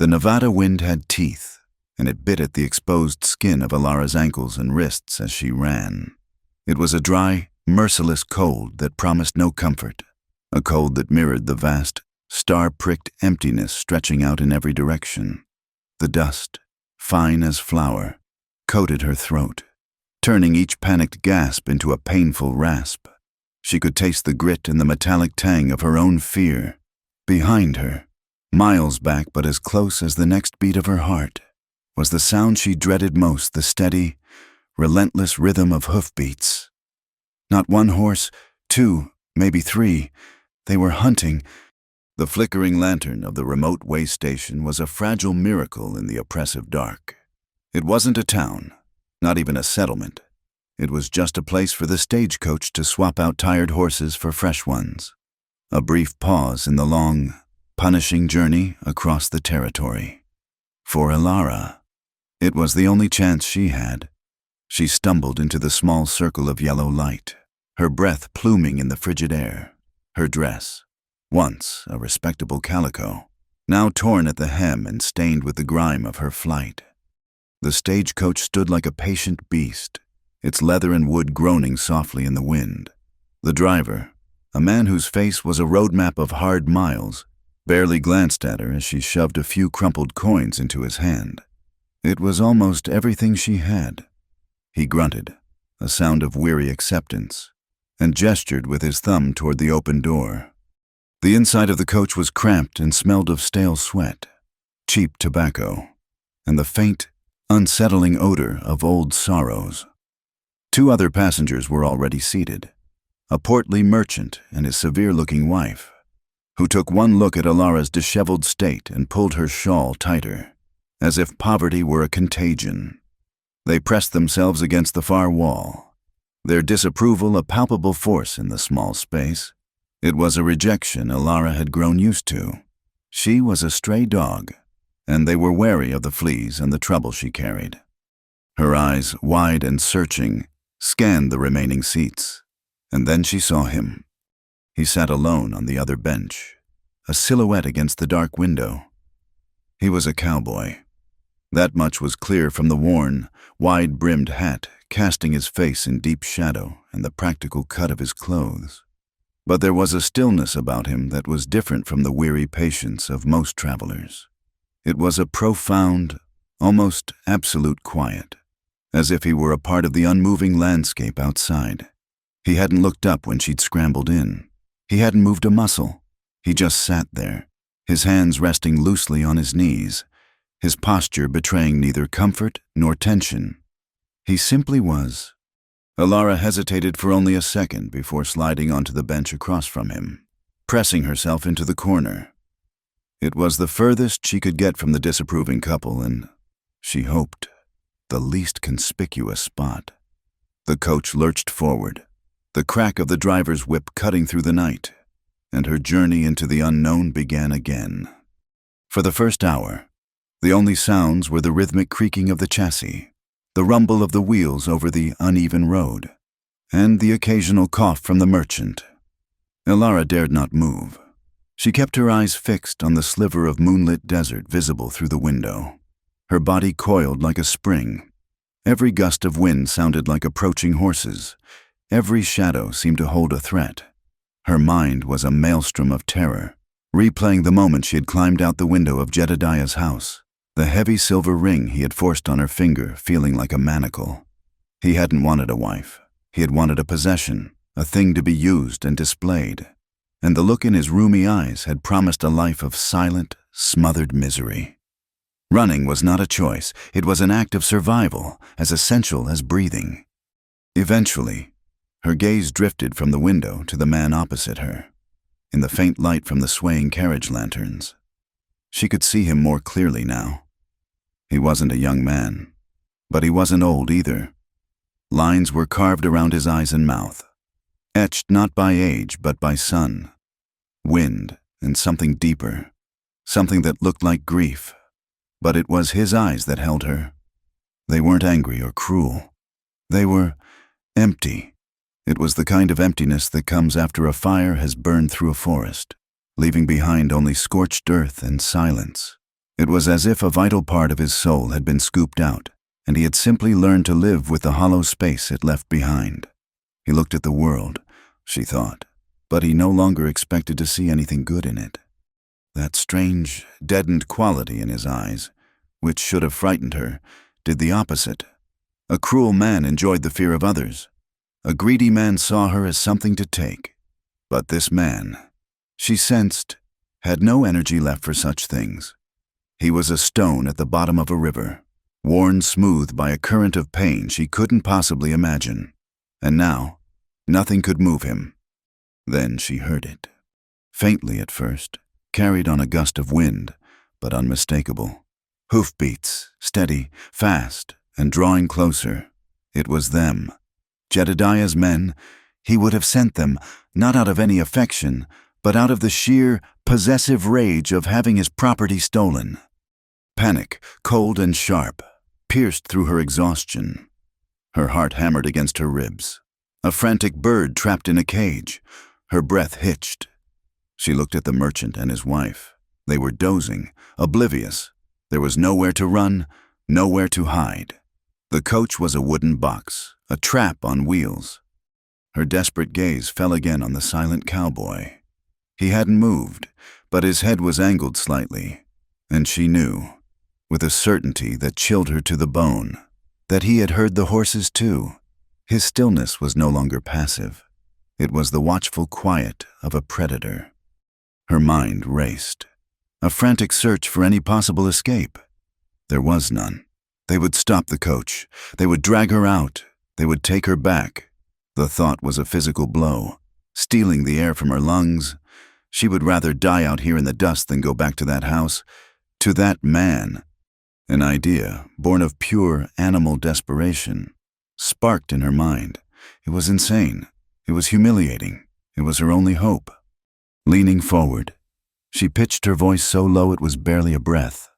The Nevada wind had teeth, and it bit at the exposed skin of Alara's ankles and wrists as she ran. It was a dry, merciless cold that promised no comfort, a cold that mirrored the vast, star-pricked emptiness stretching out in every direction. The dust, fine as flour, coated her throat, turning each panicked gasp into a painful rasp. She could taste the grit and the metallic tang of her own fear. Behind her, miles back but as close as the next beat of her heart, was the sound she dreaded most, the steady, relentless rhythm of hoofbeats. Not one horse, two, maybe three. They were hunting. The flickering lantern of the remote way station was a fragile miracle in the oppressive dark. It wasn't a town, not even a settlement. It was just a place for the stagecoach to swap out tired horses for fresh ones. A brief pause in the long, punishing journey across the territory. For Alara, it was the only chance she had. She stumbled into the small circle of yellow light, her breath pluming in the frigid air. Her dress, once a respectable calico, now torn at the hem and stained with the grime of her flight. The stagecoach stood like a patient beast, its leather and wood groaning softly in the wind. The driver, a man whose face was a roadmap of hard miles, barely glanced at her as she shoved a few crumpled coins into his hand. It was almost everything she had. He grunted, a sound of weary acceptance, and gestured with his thumb toward the open door. The inside of the coach was cramped and smelled of stale sweat, cheap tobacco, and the faint, unsettling odor of old sorrows. Two other passengers were already seated, a portly merchant and his severe-looking wife, who took one look at Alara's disheveled state and pulled her shawl tighter, as if poverty were a contagion. They pressed themselves against the far wall, their disapproval a palpable force in the small space. It was a rejection Alara had grown used to. She was a stray dog, and they were wary of the fleas and the trouble she carried. Her eyes, wide and searching, scanned the remaining seats, and then she saw him. He sat alone on the other bench, a silhouette against the dark window. He was a cowboy. That much was clear from the worn, wide-brimmed hat casting his face in deep shadow and the practical cut of his clothes. But there was a stillness about him that was different from the weary patience of most travelers. It was a profound, almost absolute quiet, as if he were a part of the unmoving landscape outside. He hadn't looked up when she'd scrambled in. He hadn't moved a muscle. He just sat there, his hands resting loosely on his knees, his posture betraying neither comfort nor tension. He simply was. Alara hesitated for only a second before sliding onto the bench across from him, pressing herself into the corner. It was the furthest she could get from the disapproving couple and, she hoped, the least conspicuous spot. The coach lurched forward, the crack of the driver's whip cutting through the night, and her journey into the unknown began again. For the first hour, the only sounds were the rhythmic creaking of the chassis, the rumble of the wheels over the uneven road, and the occasional cough from the merchant. Alara dared not move. She kept her eyes fixed on the sliver of moonlit desert visible through the window. Her body coiled like a spring. Every gust of wind sounded like approaching horses. Every shadow seemed to hold a threat. Her mind was a maelstrom of terror, replaying the moment she had climbed out the window of Jedediah's house, the heavy silver ring he had forced on her finger feeling like a manacle. He hadn't wanted a wife. He had wanted a possession, a thing to be used and displayed. And the look in his rheumy eyes had promised a life of silent, smothered misery. Running was not a choice. It was an act of survival, as essential as breathing. Eventually, her gaze drifted from the window to the man opposite her, in the faint light from the swaying carriage lanterns. She could see him more clearly now. He wasn't a young man, but he wasn't old either. Lines were carved around his eyes and mouth, etched not by age but by sun, wind, and something deeper, something that looked like grief. But it was his eyes that held her. They weren't angry or cruel. They were empty. It was the kind of emptiness that comes after a fire has burned through a forest, leaving behind only scorched earth and silence. It was as if a vital part of his soul had been scooped out, and he had simply learned to live with the hollow space it left behind. He looked at the world, she thought, but he no longer expected to see anything good in it. That strange, deadened quality in his eyes, which should have frightened her, did the opposite. A cruel man enjoyed the fear of others. A greedy man saw her as something to take. But this man, she sensed, had no energy left for such things. He was a stone at the bottom of a river, worn smooth by a current of pain she couldn't possibly imagine. And now, nothing could move him. Then she heard it. Faintly at first, carried on a gust of wind, but unmistakable. Hoofbeats, steady, fast, and drawing closer. It was them. Jedediah's men. He would have sent them, not out of any affection, but out of the sheer, possessive rage of having his property stolen. Panic, cold and sharp, pierced through her exhaustion. Her heart hammered against her ribs. A frantic bird trapped in a cage. Her breath hitched. She looked at the merchant and his wife. They were dozing, oblivious. There was nowhere to run, nowhere to hide. The coach was a wooden box, a trap on wheels. Her desperate gaze fell again on the silent cowboy. He hadn't moved, but his head was angled slightly, and she knew, with a certainty that chilled her to the bone, that he had heard the horses too. His stillness was no longer passive. It was the watchful quiet of a predator. Her mind raced. A frantic search for any possible escape. There was none. They would stop the coach. They would drag her out. They would take her back. The thought was a physical blow, stealing the air from her lungs. She would rather die out here in the dust than go back to that house, to that man. An idea, born of pure animal desperation, sparked in her mind. It was insane. It was humiliating. It was her only hope. Leaning forward, she pitched her voice so low it was barely a breath,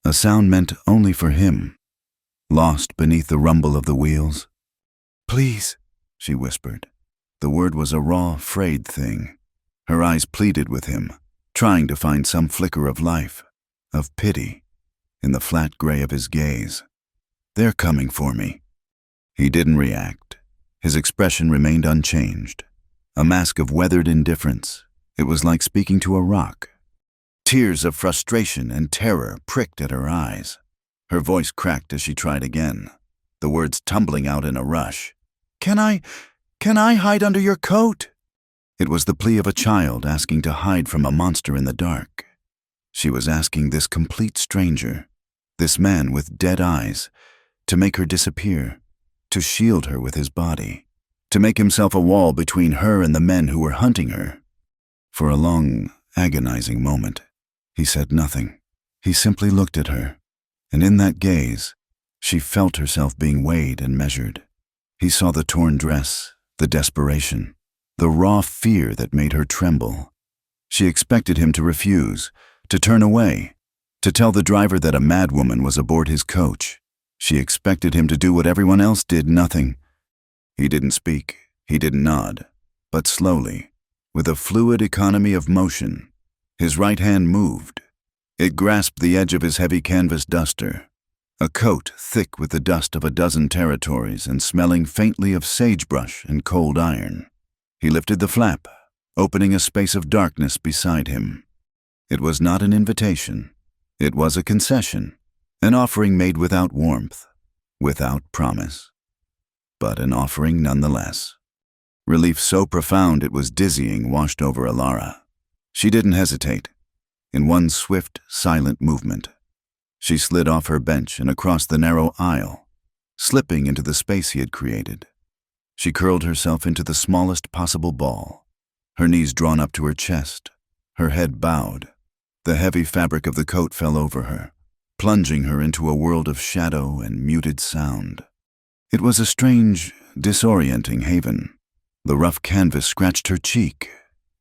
a sound meant only for him, lost beneath the rumble of the wheels. "Please," she whispered. The word was a raw, frayed thing. Her eyes pleaded with him, trying to find some flicker of life, of pity, in the flat gray of his gaze. "They're coming for me." He didn't react. His expression remained unchanged, a mask of weathered indifference. It was like speaking to a rock. Tears of frustration and terror pricked at her eyes. Her voice cracked as she tried again, the words tumbling out in a rush. Can I hide under your coat?" It was the plea of a child asking to hide from a monster in the dark. She was asking this complete stranger, this man with dead eyes, to make her disappear, to shield her with his body, to make himself a wall between her and the men who were hunting her. For a long, agonizing moment, he said nothing. He simply looked at her, and in that gaze, she felt herself being weighed and measured. He saw the torn dress, the desperation, the raw fear that made her tremble. She expected him to refuse, to turn away, to tell the driver that a madwoman was aboard his coach. She expected him to do what everyone else did, nothing. He didn't speak, he didn't nod, but slowly, with a fluid economy of motion, his right hand moved. It grasped the edge of his heavy canvas duster, a coat thick with the dust of a dozen territories and smelling faintly of sagebrush and cold iron. He lifted the flap, opening a space of darkness beside him. It was not an invitation. It was a concession, an offering made without warmth, without promise, but an offering nonetheless. Relief so profound it was dizzying washed over Alara. She didn't hesitate. In one swift, silent movement, she slid off her bench and across the narrow aisle, slipping into the space he had created. She curled herself into the smallest possible ball, her knees drawn up to her chest, her head bowed. The heavy fabric of the coat fell over her, plunging her into a world of shadow and muted sound. It was a strange, disorienting haven. The rough canvas scratched her cheek.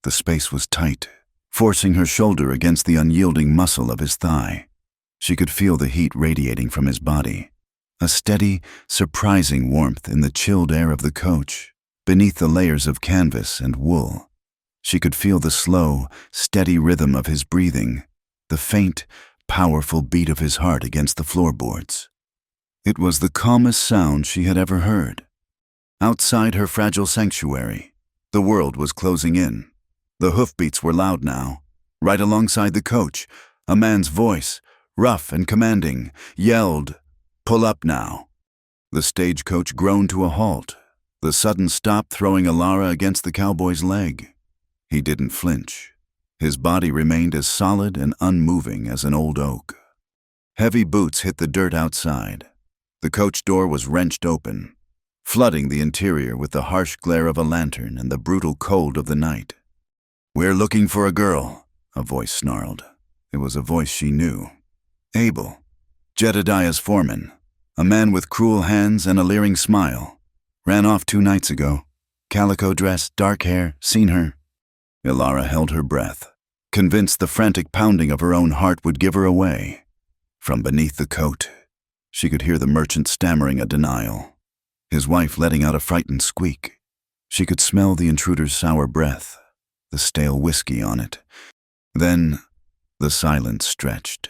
The space was tight, forcing her shoulder against the unyielding muscle of his thigh. She could feel the heat radiating from his body, a steady, surprising warmth in the chilled air of the coach, beneath the layers of canvas and wool. She could feel the slow, steady rhythm of his breathing, the faint, powerful beat of his heart against the floorboards. It was the calmest sound she had ever heard. Outside her fragile sanctuary, the world was closing in. The hoofbeats were loud now. Right alongside the coach, a man's voice, rough and commanding, yelled, "Pull up now." The stagecoach groaned to a halt, the sudden stop throwing Alara against the cowboy's leg. He didn't flinch. His body remained as solid and unmoving as an old oak. Heavy boots hit the dirt outside. The coach door was wrenched open, flooding the interior with the harsh glare of a lantern and the brutal cold of the night. "We're looking for a girl," a voice snarled. It was a voice she knew. Abel, Jedediah's foreman, a man with cruel hands and a leering smile. "Ran off 2 nights ago. Calico dress, dark hair, seen her." Alara held her breath, convinced the frantic pounding of her own heart would give her away. From beneath the coat, she could hear the merchant stammering a denial, his wife letting out a frightened squeak. She could smell the intruder's sour breath, the stale whiskey on it. Then, the silence stretched.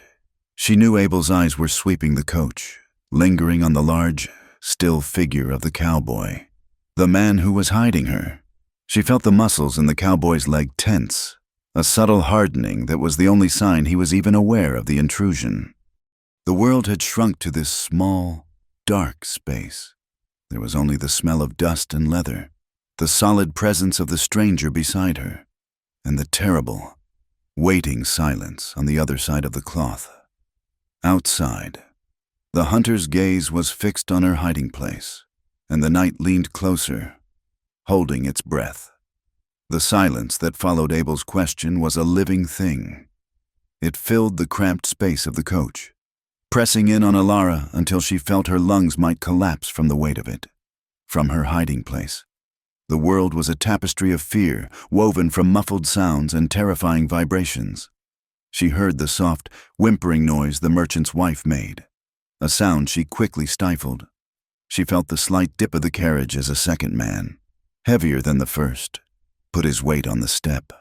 She knew Abel's eyes were sweeping the coach, lingering on the large, still figure of the cowboy, the man who was hiding her. She felt the muscles in the cowboy's leg tense, a subtle hardening that was the only sign he was even aware of the intrusion. The world had shrunk to this small, dark space. There was only the smell of dust and leather, the solid presence of the stranger beside her, and the terrible, waiting silence on the other side of the cloth. Outside, the hunter's gaze was fixed on her hiding place, and the night leaned closer, holding its breath. The silence that followed Abel's question was a living thing. It filled the cramped space of the coach, pressing in on Alara until she felt her lungs might collapse from the weight of it. From her hiding place, the world was a tapestry of fear, woven from muffled sounds and terrifying vibrations. She heard the soft, whimpering noise the merchant's wife made, a sound she quickly stifled. She felt the slight dip of the carriage as a second man, heavier than the first, put his weight on the step.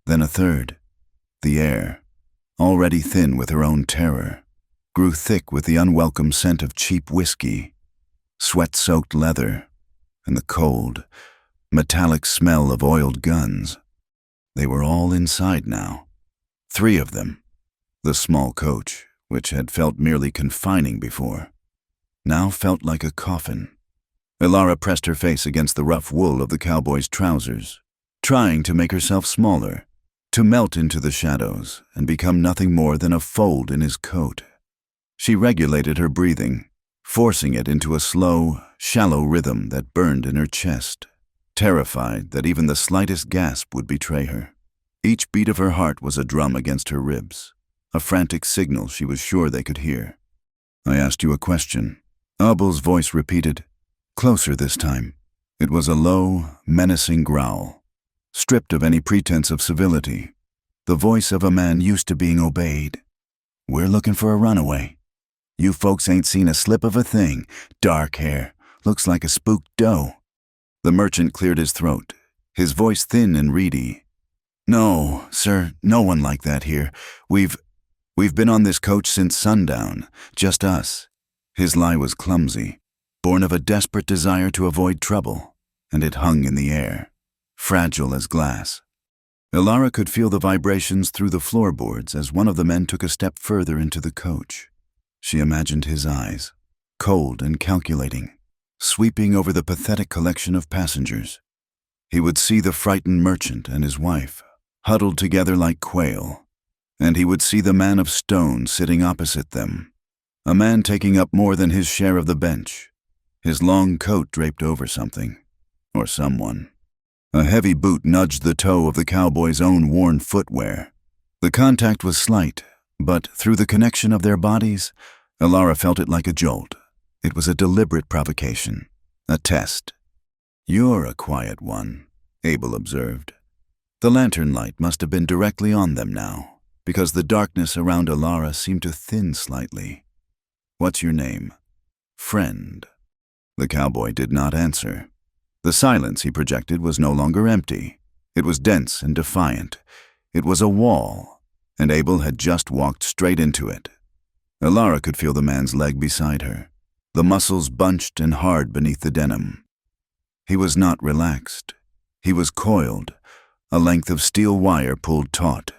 Then a third. The air, already thin with her own terror, grew thick with the unwelcome scent of cheap whiskey, sweat-soaked leather, and the cold, metallic smell of oiled guns. They were all inside now. 3 of them. The small coach, which had felt merely confining before, now felt like a coffin. Alara pressed her face against the rough wool of the cowboy's trousers, trying to make herself smaller, to melt into the shadows and become nothing more than a fold in his coat. She regulated her breathing, forcing it into a slow, shallow rhythm that burned in her chest, terrified that even the slightest gasp would betray her. Each beat of her heart was a drum against her ribs, a frantic signal she was sure they could hear. "I asked you a question," Abel's voice repeated, closer this time. It was a low, menacing growl, stripped of any pretense of civility, the voice of a man used to being obeyed. "We're looking for a runaway. You folks ain't seen a slip of a thing. Dark hair, looks like a spooked doe." The merchant cleared his throat, his voice thin and reedy. "No, sir, no one like that here. We've been on this coach since sundown, just us." His lie was clumsy, born of a desperate desire to avoid trouble, and it hung in the air, fragile as glass. Alara could feel the vibrations through the floorboards as one of the men took a step further into the coach. She imagined his eyes, cold and calculating, sweeping over the pathetic collection of passengers. He would see the frightened merchant and his wife, huddled together like quail, and he would see the man of stone sitting opposite them, a man taking up more than his share of the bench, his long coat draped over something, or someone. A heavy boot nudged the toe of the cowboy's own worn footwear. The contact was slight, but through the connection of their bodies, Alara felt it like a jolt. It was a deliberate provocation, a test. "You're a quiet one," Abel observed. The lantern light must have been directly on them now, because the darkness around Alara seemed to thin slightly. "What's your name?" "Friend." The cowboy did not answer. The silence he projected was no longer empty. It was dense and defiant. It was a wall, and Abel had just walked straight into it. Alara could feel the man's leg beside her, the muscles bunched and hard beneath the denim. He was not relaxed. He was coiled, a length of steel wire pulled taut,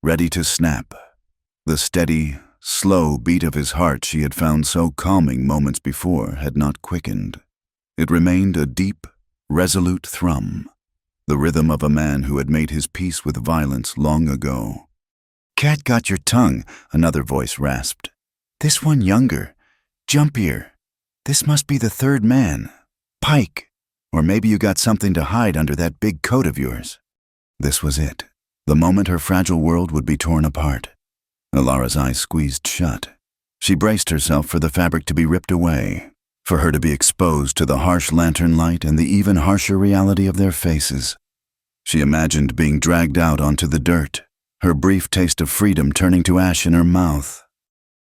ready to snap. The steady, slow beat of his heart she had found so calming moments before had not quickened. It remained a deep, resolute thrum, the rhythm of a man who had made his peace with violence long ago. "Cat got your tongue," another voice rasped. "This one younger, jumpier. This must be the third man, Pike. Or maybe you got something to hide under that big coat of yours." This was it, the moment her fragile world would be torn apart. Alara's eyes squeezed shut. She braced herself for the fabric to be ripped away, for her to be exposed to the harsh lantern light and the even harsher reality of their faces. She imagined being dragged out onto the dirt, her brief taste of freedom turning to ash in her mouth.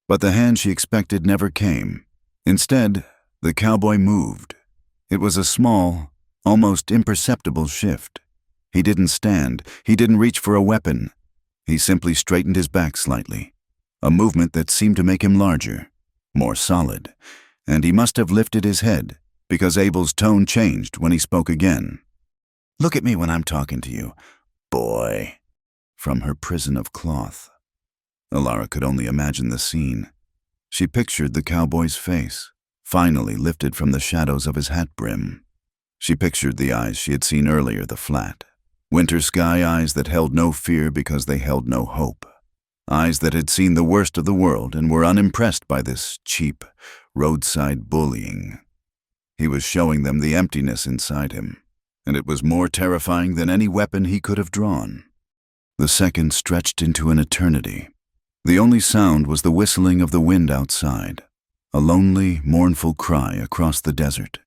But the hand she expected never came. Instead, the cowboy moved. It was a small, almost imperceptible shift. He didn't stand. He didn't reach for a weapon. He simply straightened his back slightly, a movement that seemed to make him larger, more solid, and he must have lifted his head, because Abel's tone changed when he spoke again. "Look at me when I'm talking to you, boy," from her prison of cloth. Alara could only imagine the scene. She pictured the cowboy's face, finally lifted from the shadows of his hat brim. She pictured the eyes she had seen earlier, the flat, winter sky eyes that held no fear because they held no hope. Eyes that had seen the worst of the world and were unimpressed by this cheap, roadside bullying. He was showing them the emptiness inside him, and it was more terrifying than any weapon he could have drawn. The second stretched into an eternity. The only sound was the whistling of the wind outside, a lonely, mournful cry across the desert.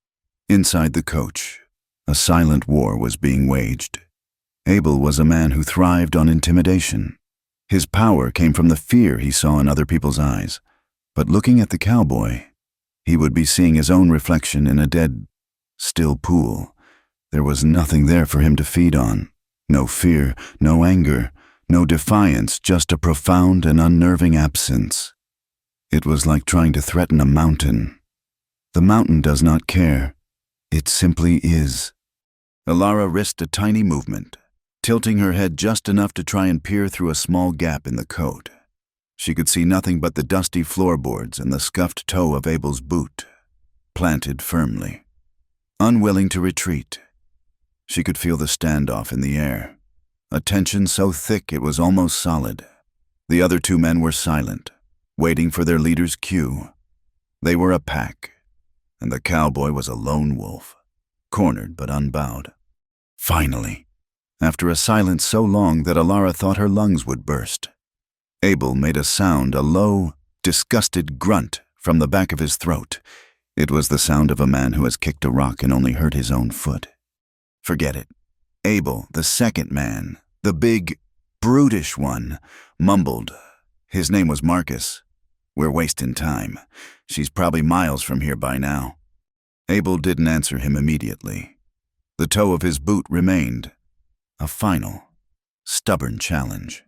Inside the coach, a silent war was being waged. Abel was a man who thrived on intimidation. His power came from the fear he saw in other people's eyes. But looking at the cowboy, he would be seeing his own reflection in a dead, still pool. There was nothing there for him to feed on. No fear, no anger, no defiance, just a profound and unnerving absence. It was like trying to threaten a mountain. The mountain does not care. It simply is. Alara risked a tiny movement, tilting her head just enough to try and peer through a small gap in the coat. She could see nothing but the dusty floorboards and the scuffed toe of Abel's boot, planted firmly. Unwilling to retreat, she could feel the standoff in the air, a tension so thick it was almost solid. The other two men were silent, waiting for their leader's cue. They were a pack, and the cowboy was a lone wolf, cornered but unbowed. Finally, after a silence so long that Alara thought her lungs would burst, Abel made a sound, a low, disgusted grunt from the back of his throat. It was the sound of a man who has kicked a rock and only hurt his own foot. Forget it. Abel, the second man, the big, brutish one, mumbled. His name was Marcus. "We're wasting time. She's probably miles from here by now." Abel didn't answer him immediately. The toe of his boot remained, a final, stubborn challenge.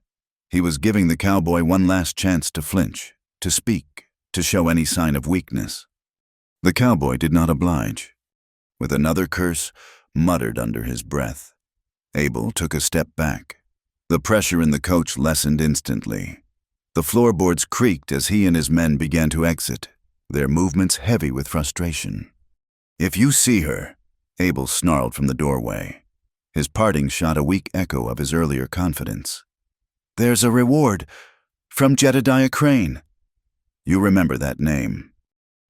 He was giving the cowboy one last chance to flinch, to speak, to show any sign of weakness. The cowboy did not oblige. With another curse, muttered under his breath, Abel took a step back. The pressure in the coach lessened instantly. The floorboards creaked as he and his men began to exit, their movements heavy with frustration. "If you see her," Abel snarled from the doorway. His parting shot a weak echo of his earlier confidence. "There's a reward from Jedediah Crane." "You remember that name."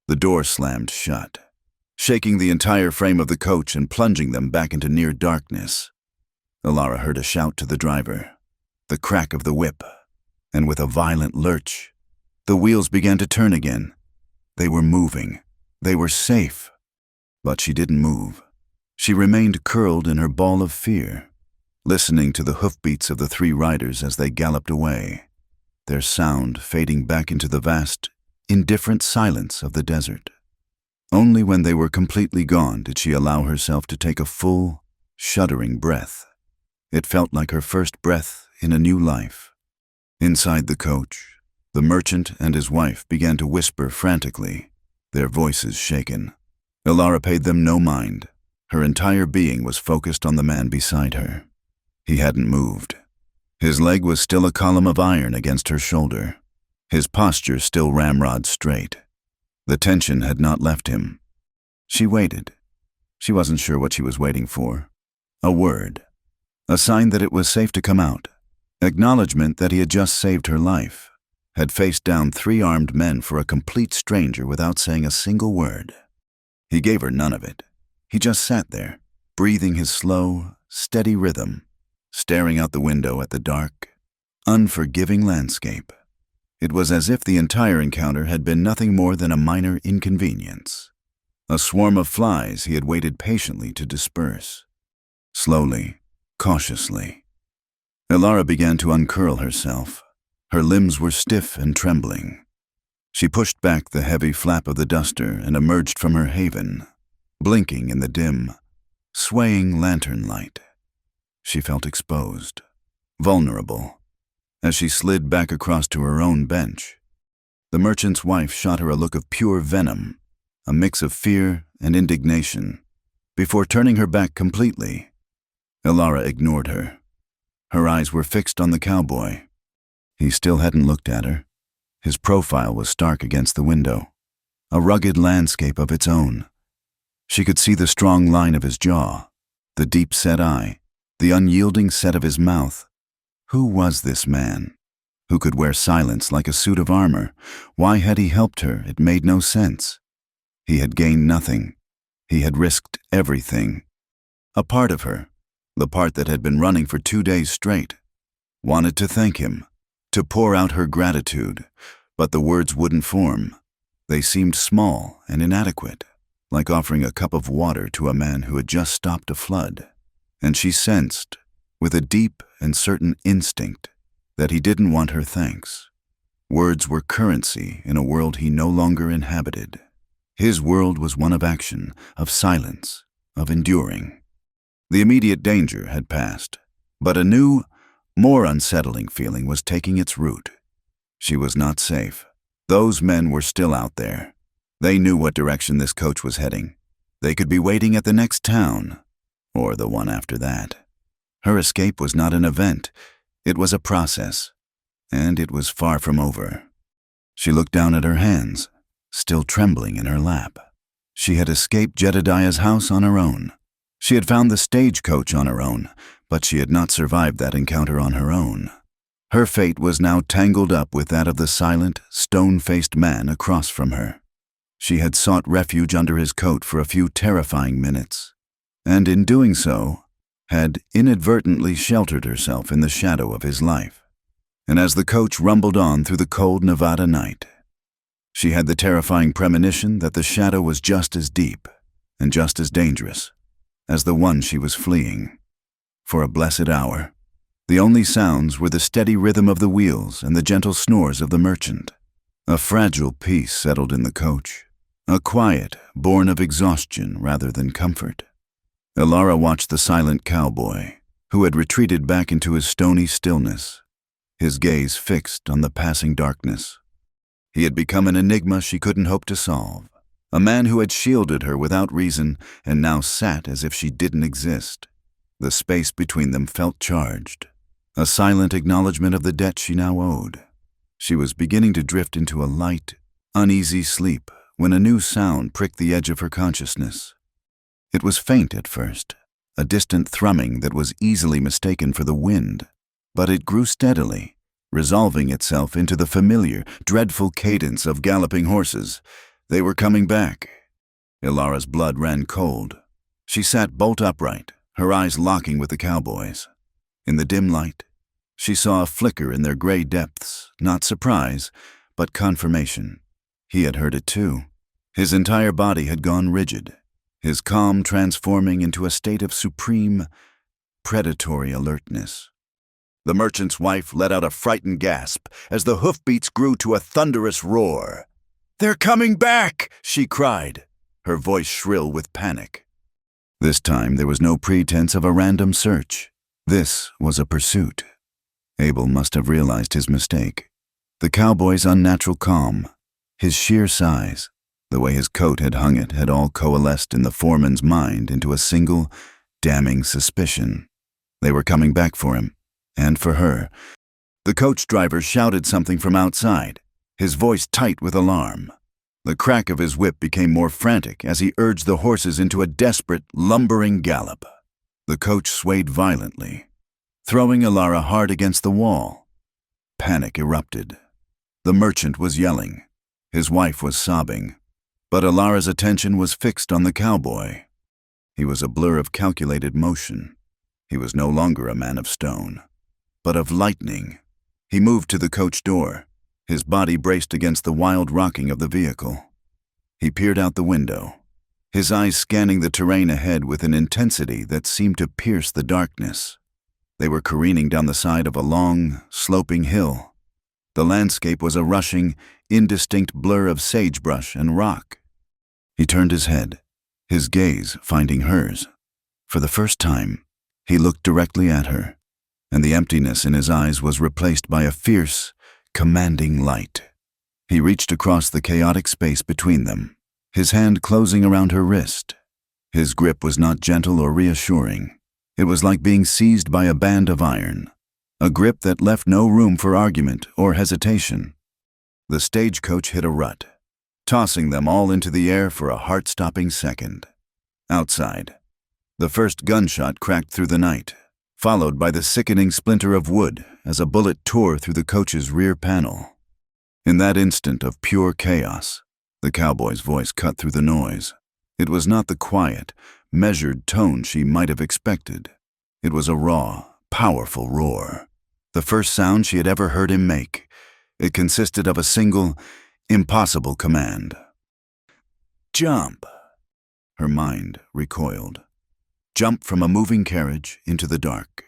The door slammed shut, shaking the entire frame of the coach and plunging them back into near darkness. Alara heard a shout to the driver, the crack of the whip, and with a violent lurch, the wheels began to turn again. They were moving. They were safe. But she didn't move. She remained curled in her ball of fear, listening to the hoofbeats of the three riders as they galloped away, their sound fading back into the vast, indifferent silence of the desert. Only when they were completely gone did she allow herself to take a full, shuddering breath. It felt like her first breath in a new life. Inside the coach, the merchant and his wife began to whisper frantically, their voices shaken. Ilara paid them no mind. Her entire being was focused on the man beside her. He hadn't moved. His leg was still a column of iron against her shoulder. His posture still ramrod straight. The tension had not left him. She waited. She wasn't sure what she was waiting for. A word. A sign that it was safe to come out. Acknowledgement that he had just saved her life. Had faced down 3 armed men for a complete stranger without saying a single word. He gave her none of it. He just sat there, breathing his slow, steady rhythm, staring out the window at the dark, unforgiving landscape. It was as if the entire encounter had been nothing more than a minor inconvenience. A swarm of flies he had waited patiently to disperse. Slowly, cautiously. Ilara began to uncurl herself. Her limbs were stiff and trembling. She pushed back the heavy flap of the duster and emerged from her haven, blinking in the dim, swaying lantern light. She felt exposed, vulnerable. As she slid back across to her own bench, the merchant's wife shot her a look of pure venom, a mix of fear and indignation. Before turning her back completely, Ilara ignored her. Her eyes were fixed on the cowboy. He still hadn't looked at her. His profile was stark against the window, a rugged landscape of its own. She could see the strong line of his jaw, the deep-set eye, the unyielding set of his mouth. Who was this man? Who could wear silence like a suit of armor? Why had he helped her? It made no sense. He had gained nothing. He had risked everything. A part of her, the part that had been running for 2 days straight, wanted to thank him, to pour out her gratitude, but the words wouldn't form. They seemed small and inadequate, like offering a cup of water to a man who had just stopped a flood. And she sensed, with a deep and certain instinct, that he didn't want her thanks. Words were currency in a world he no longer inhabited. His world was one of action, of silence, of enduring. The immediate danger had passed, but a new, more unsettling feeling was taking its root. She was not safe. Those men were still out there. They knew what direction this coach was heading. They could be waiting at the next town, or the one after that. Her escape was not an event. It was a process, and it was far from over. She looked down at her hands, still trembling in her lap. She had escaped Jedediah's house on her own. She had found the stagecoach on her own, but she had not survived that encounter on her own. Her fate was now tangled up with that of the silent, stone-faced man across from her. She had sought refuge under his coat for a few terrifying minutes, and in doing so, had inadvertently sheltered herself in the shadow of his life. And as the coach rumbled on through the cold Nevada night, she had the terrifying premonition that the shadow was just as deep and just as dangerous as the one she was fleeing. For a blessed hour, the only sounds were the steady rhythm of the wheels and the gentle snores of the merchant. A fragile peace settled in the coach, a quiet born of exhaustion rather than comfort. Ilara watched the silent cowboy, who had retreated back into his stony stillness, his gaze fixed on the passing darkness. He had become an enigma she couldn't hope to solve, a man who had shielded her without reason and now sat as if she didn't exist. The space between them felt charged, a silent acknowledgement of the debt she now owed. She was beginning to drift into a light, uneasy sleep when a new sound pricked the edge of her consciousness. It was faint at first, a distant thrumming that was easily mistaken for the wind, but it grew steadily, resolving itself into the familiar, dreadful cadence of galloping horses. They were coming back. Ilara's blood ran cold. She sat bolt upright, her eyes locking with the cowboy's. In the dim light, she saw a flicker in their gray depths, not surprise, but confirmation. He had heard it too. His entire body had gone rigid, his calm transforming into a state of supreme, predatory alertness. The merchant's wife let out a frightened gasp as the hoofbeats grew to a thunderous roar. "They're coming back!" she cried, her voice shrill with panic. This time there was no pretense of a random search. This was a pursuit. Abel must have realized his mistake. The cowboy's unnatural calm, his sheer size, the way his coat had hung it had all coalesced in the foreman's mind into a single, damning suspicion. They were coming back for him, and for her. The coach driver shouted something from outside, his voice tight with alarm. The crack of his whip became more frantic as he urged the horses into a desperate, lumbering gallop. The coach swayed violently, throwing Alara hard against the wall. Panic erupted. The merchant was yelling. His wife was sobbing. But Alara's attention was fixed on the cowboy. He was a blur of calculated motion. He was no longer a man of stone, but of lightning. He moved to the coach door, his body braced against the wild rocking of the vehicle. He peered out the window, his eyes scanning the terrain ahead with an intensity that seemed to pierce the darkness. They were careening down the side of a long, sloping hill. The landscape was a rushing, indistinct blur of sagebrush and rock. He turned his head, his gaze finding hers. For the first time, he looked directly at her, and the emptiness in his eyes was replaced by a fierce, commanding light. He reached across the chaotic space between them, his hand closing around her wrist. His grip was not gentle or reassuring. It was like being seized by a band of iron, a grip that left no room for argument or hesitation. The stagecoach hit a rut, tossing them all into the air for a heart-stopping second. Outside, the first gunshot cracked through the night, followed by the sickening splinter of wood as a bullet tore through the coach's rear panel. In that instant of pure chaos, the cowboy's voice cut through the noise. It was not the quiet, measured tone she might have expected. It was a raw, powerful roar, the first sound she had ever heard him make. It consisted of a single, impossible command. Jump! Her mind recoiled. Jump from a moving carriage into the dark.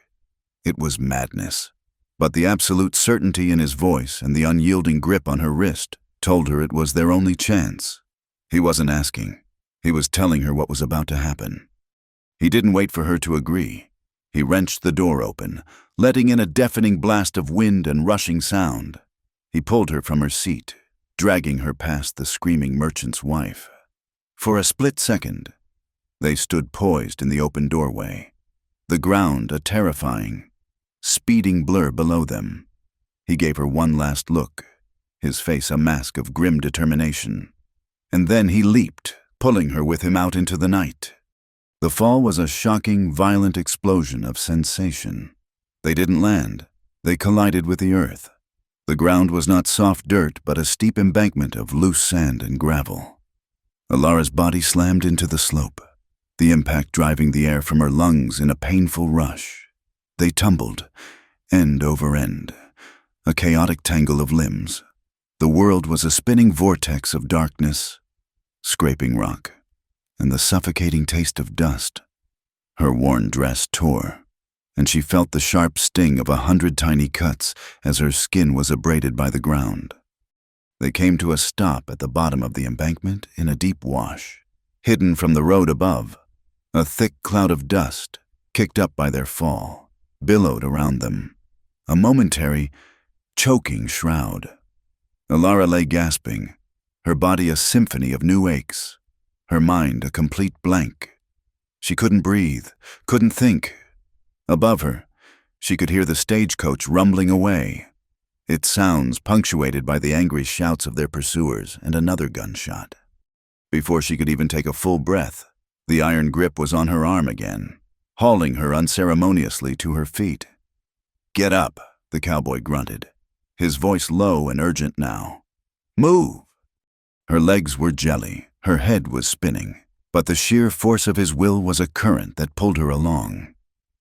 It was madness, but the absolute certainty in his voice and the unyielding grip on her wrist told her it was their only chance. He wasn't asking. He was telling her what was about to happen. He didn't wait for her to agree. He wrenched the door open, letting in a deafening blast of wind and rushing sound. He pulled her from her seat, dragging her past the screaming merchant's wife. For a split second, they stood poised in the open doorway, the ground a terrifying, speeding blur below them. He gave her one last look, his face a mask of grim determination. And then he leaped, pulling her with him out into the night. The fall was a shocking, violent explosion of sensation. They didn't land. They collided with the earth. The ground was not soft dirt, but a steep embankment of loose sand and gravel. Alara's body slammed into the slope, the impact driving the air from her lungs in a painful rush. They tumbled, end over end, a chaotic tangle of limbs. The world was a spinning vortex of darkness, scraping rock, and the suffocating taste of dust. Her worn dress tore, and she felt the sharp sting of 100 tiny cuts as her skin was abraded by the ground. They came to a stop at the bottom of the embankment in a deep wash, hidden from the road above. A thick cloud of dust, kicked up by their fall, billowed around them, a momentary, choking shroud. Alara lay gasping, her body a symphony of new aches, her mind a complete blank. She couldn't breathe, couldn't think. Above her, she could hear the stagecoach rumbling away, its sounds punctuated by the angry shouts of their pursuers and another gunshot. Before she could even take a full breath, the iron grip was on her arm again, hauling her unceremoniously to her feet. "Get up," the cowboy grunted, his voice low and urgent now. "Move!" Her legs were jelly, her head was spinning, but the sheer force of his will was a current that pulled her along.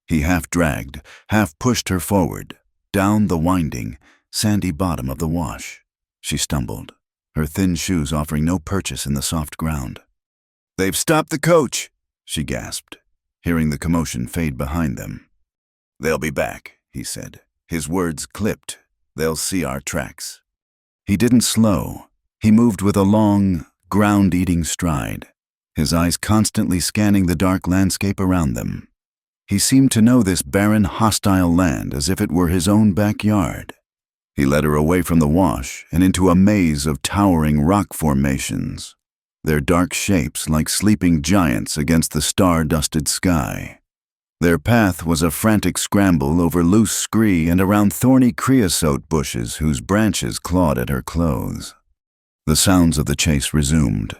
He half dragged, half pushed her forward, down the winding, sandy bottom of the wash. She stumbled, her thin shoes offering no purchase in the soft ground. "They've stopped the coach," she gasped, hearing the commotion fade behind them. "They'll be back," he said, his words clipped. "They'll see our tracks." He didn't slow. He moved with a long, ground-eating stride, his eyes constantly scanning the dark landscape around them. He seemed to know this barren, hostile land as if it were his own backyard. He led her away from the wash and into a maze of towering rock formations, their dark shapes like sleeping giants against the star-dusted sky. Their path was a frantic scramble over loose scree and around thorny creosote bushes whose branches clawed at her clothes. The sounds of the chase resumed,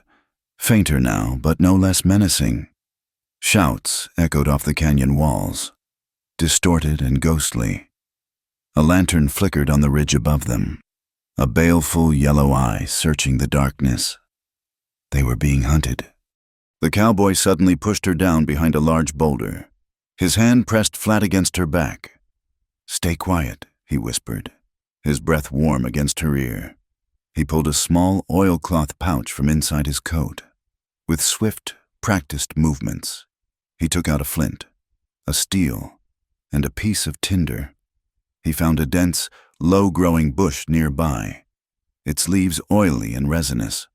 fainter now, but no less menacing. Shouts echoed off the canyon walls, distorted and ghostly. A lantern flickered on the ridge above them, a baleful yellow eye searching the darkness. They were being hunted. The cowboy suddenly pushed her down behind a large boulder, his hand pressed flat against her back. "Stay quiet," he whispered, his breath warm against her ear. He pulled a small oilcloth pouch from inside his coat. With swift, practiced movements, he took out a flint, a steel, and a piece of tinder. He found a dense, low-growing bush nearby, its leaves oily and resinous.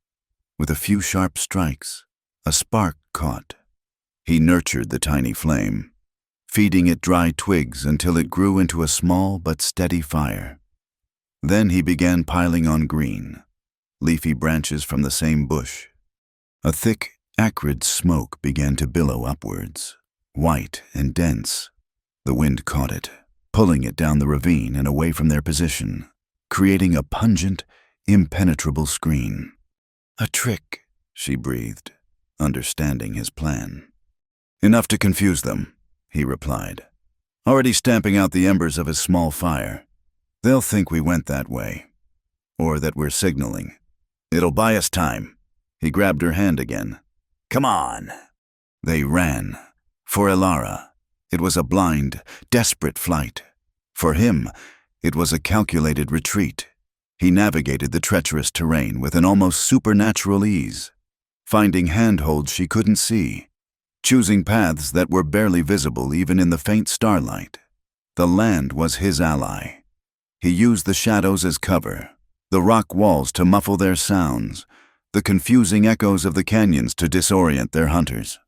With a few sharp strikes, a spark caught. He nurtured the tiny flame, feeding it dry twigs until it grew into a small but steady fire. Then he began piling on green, leafy branches from the same bush. A thick, acrid smoke began to billow upwards, white and dense. The wind caught it, pulling it down the ravine and away from their position, creating a pungent, impenetrable screen. "A trick," she breathed, understanding his plan. "Enough to confuse them," he replied, already stamping out the embers of his small fire. "They'll think we went that way, or that we're signaling. It'll buy us time." He grabbed her hand again. "Come on." They ran. For Ilara, it was a blind, desperate flight. For him, it was a calculated retreat. He navigated the treacherous terrain with an almost supernatural ease, finding handholds she couldn't see, choosing paths that were barely visible even in the faint starlight. The land was his ally. He used the shadows as cover, the rock walls to muffle their sounds, the confusing echoes of the canyons to disorient their hunters.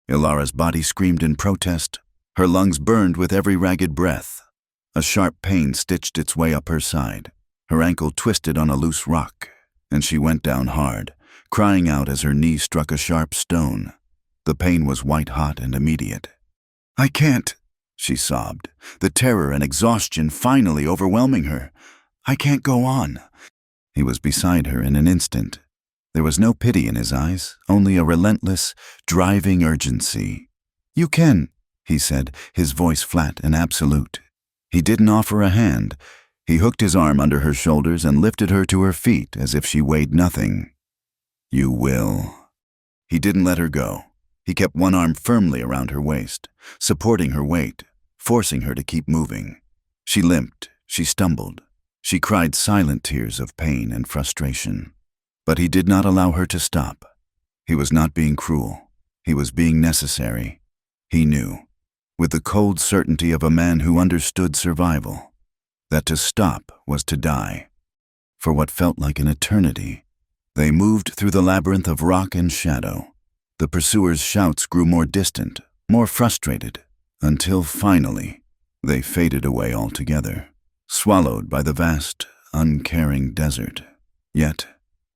Ilara's body screamed in protest, her lungs burned with every ragged breath. A sharp pain stitched its way up her side. Her ankle twisted on a loose rock, and she went down hard, crying out as her knee struck a sharp stone. The pain was white-hot and immediate. "I can't," she sobbed, the terror and exhaustion finally overwhelming her. "I can't go on." He was beside her in an instant. There was no pity in his eyes, only a relentless, driving urgency. "You can," he said, his voice flat and absolute. He didn't offer a hand. He hooked his arm under her shoulders and lifted her to her feet as if she weighed nothing. "You will." He didn't let her go. He kept one arm firmly around her waist, supporting her weight, forcing her to keep moving. She limped, she stumbled, she cried silent tears of pain and frustration. But he did not allow her to stop. He was not being cruel. He was being necessary. He knew, with the cold certainty of a man who understood survival, that to stop was to die. For what felt like an eternity, they moved through the labyrinth of rock and shadow. The pursuers' shouts grew more distant, more frustrated, until finally they faded away altogether, swallowed by the vast, uncaring desert. Yet,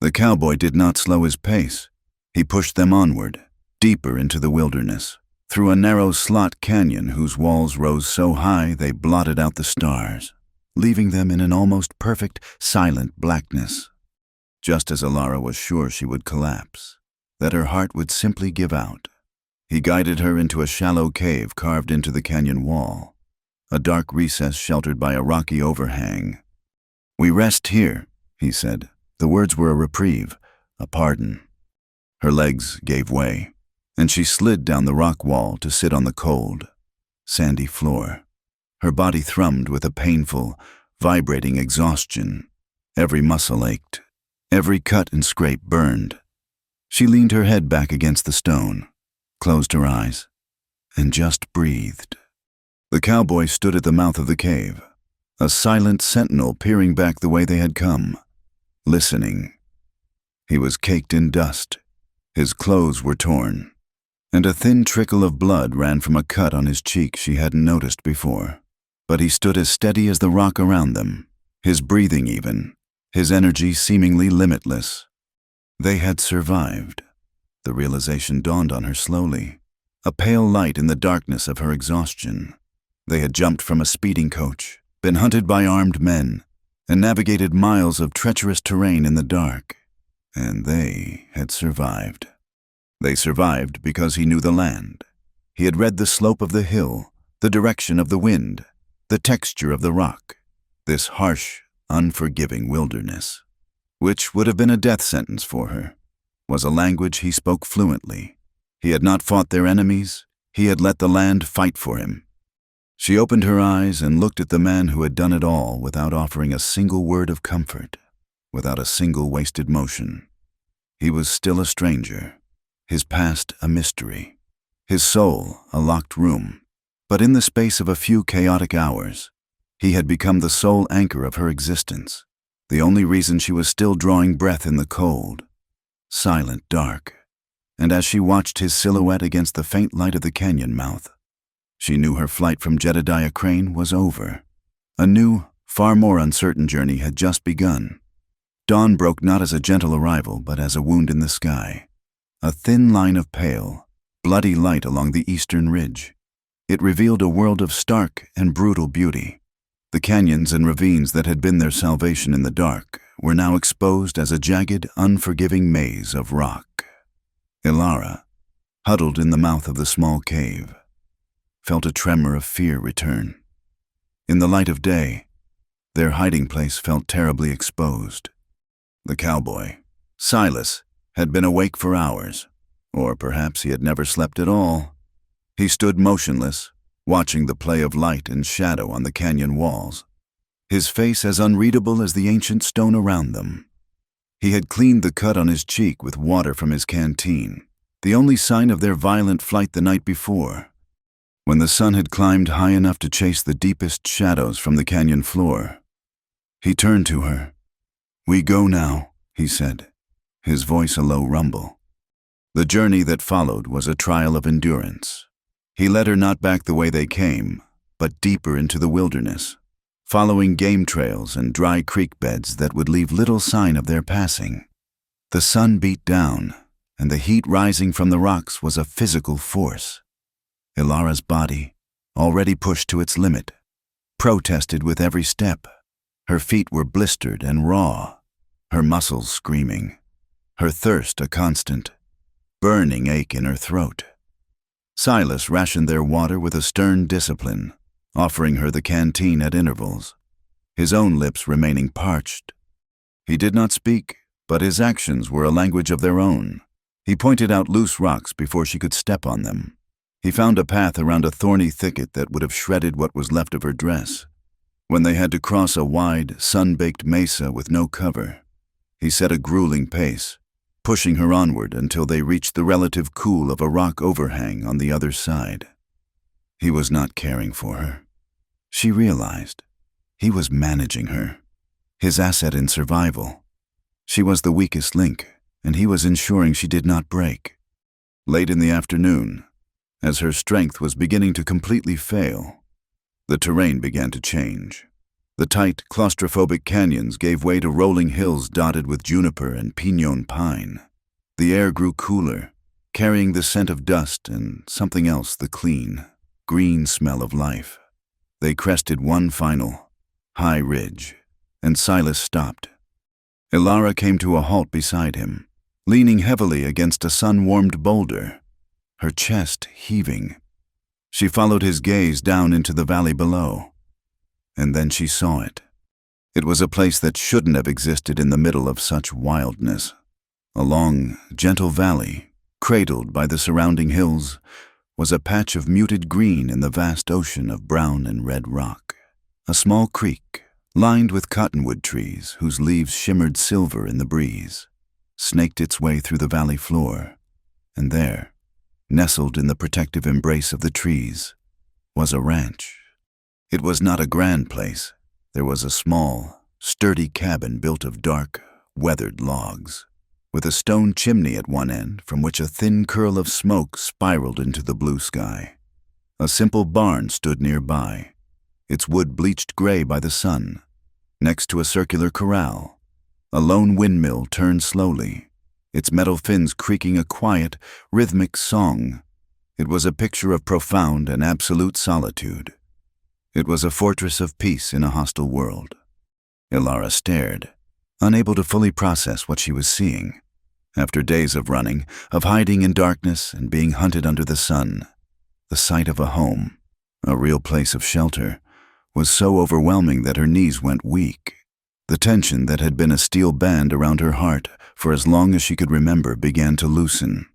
the cowboy did not slow his pace. He pushed them onward, deeper into the wilderness, through a narrow slot canyon whose walls rose so high they blotted out the stars, leaving them in an almost perfect, silent blackness. Just as Ilara was sure she would collapse, that her heart would simply give out, he guided her into a shallow cave carved into the canyon wall, a dark recess sheltered by a rocky overhang. "We rest here," he said. The words were a reprieve, a pardon. Her legs gave way, and she slid down the rock wall to sit on the cold, sandy floor. Her body thrummed with a painful, vibrating exhaustion. Every muscle ached. Every cut and scrape burned. She leaned her head back against the stone, closed her eyes, and just breathed. The cowboy stood at the mouth of the cave, a silent sentinel peering back the way they had come, listening. He was caked in dust. His clothes were torn, and a thin trickle of blood ran from a cut on his cheek she hadn't noticed before. But he stood as steady as the rock around them, his breathing even, his energy seemingly limitless. They had survived. The realization dawned on her slowly, a pale light in the darkness of her exhaustion. They had jumped from a speeding coach, been hunted by armed men, and navigated miles of treacherous terrain in the dark. And they had survived. They survived because he knew the land. He had read the slope of the hill, the direction of the wind, the texture of the rock, this harsh, unforgiving wilderness, which would have been a death sentence for her, was a language he spoke fluently. He had not fought their enemies, he had let the land fight for him. She opened her eyes and looked at the man who had done it all without offering a single word of comfort, without a single wasted motion. He was still a stranger, his past a mystery, his soul a locked room. But in the space of a few chaotic hours, he had become the sole anchor of her existence, the only reason she was still drawing breath in the cold, silent dark. And as she watched his silhouette against the faint light of the canyon mouth, she knew her flight from Jedediah Crane was over. A new, far more uncertain journey had just begun. Dawn broke not as a gentle arrival, but as a wound in the sky. A thin line of pale, bloody light along the eastern ridge. It revealed a world of stark and brutal beauty. The canyons and ravines that had been their salvation in the dark were now exposed as a jagged, unforgiving maze of rock. Ilara, huddled in the mouth of the small cave, felt a tremor of fear return. In the light of day, their hiding place felt terribly exposed. The cowboy, Silas, had been awake for hours, or perhaps he had never slept at all. He stood motionless, watching the play of light and shadow on the canyon walls, his face as unreadable as the ancient stone around them. He had cleaned the cut on his cheek with water from his canteen, the only sign of their violent flight the night before. When the sun had climbed high enough to chase the deepest shadows from the canyon floor, he turned to her. "We go now," he said, his voice a low rumble. The journey that followed was a trial of endurance. He led her not back the way they came, but deeper into the wilderness, following game trails and dry creek beds that would leave little sign of their passing. The sun beat down, and the heat rising from the rocks was a physical force. Ilara's body, already pushed to its limit, protested with every step. Her feet were blistered and raw, her muscles screaming, her thirst a constant, burning ache in her throat. Silas rationed their water with a stern discipline, offering her the canteen at intervals, his own lips remaining parched. He did not speak, but his actions were a language of their own. He pointed out loose rocks before she could step on them. He found a path around a thorny thicket that would have shredded what was left of her dress. When they had to cross a wide, sun-baked mesa with no cover, he set a grueling pace, pushing her onward until they reached the relative cool of a rock overhang on the other side. He was not caring for her. She realized. He was managing her, his asset in survival. She was the weakest link, and he was ensuring she did not break. Late in the afternoon, as her strength was beginning to completely fail, the terrain began to change. The tight, claustrophobic canyons gave way to rolling hills dotted with juniper and pinon pine. The air grew cooler, carrying the scent of dust and something else, the clean, green smell of life. They crested one final, high ridge, and Silas stopped. Ilara came to a halt beside him, leaning heavily against a sun-warmed boulder, her chest heaving. She followed his gaze down into the valley below. And then she saw it. It was a place that shouldn't have existed in the middle of such wildness. A long, gentle valley, cradled by the surrounding hills, was a patch of muted green in the vast ocean of brown and red rock. A small creek, lined with cottonwood trees whose leaves shimmered silver in the breeze, snaked its way through the valley floor. And there, nestled in the protective embrace of the trees, was a ranch. It was not a grand place. There was a small, sturdy cabin built of dark, weathered logs, with a stone chimney at one end from which a thin curl of smoke spiraled into the blue sky. A simple barn stood nearby, its wood bleached gray by the sun, next to a circular corral. A lone windmill turned slowly, its metal fins creaking a quiet, rhythmic song. It was a picture of profound and absolute solitude. It was a fortress of peace in a hostile world. Ilara stared, unable to fully process what she was seeing. After days of running, of hiding in darkness and being hunted under the sun, the sight of a home, a real place of shelter, was so overwhelming that her knees went weak. The tension that had been a steel band around her heart for as long as she could remember began to loosen,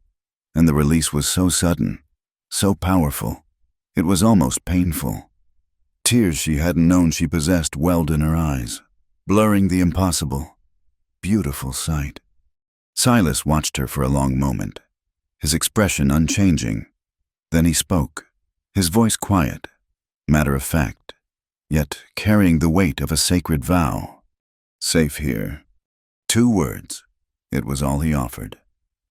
and the release was so sudden, so powerful, it was almost painful. Tears she hadn't known she possessed welled in her eyes, blurring the impossible, beautiful sight. Silas watched her for a long moment, his expression unchanging. Then he spoke, his voice quiet, matter-of-fact, yet carrying the weight of a sacred vow. Safe here. 2 words. It was all he offered.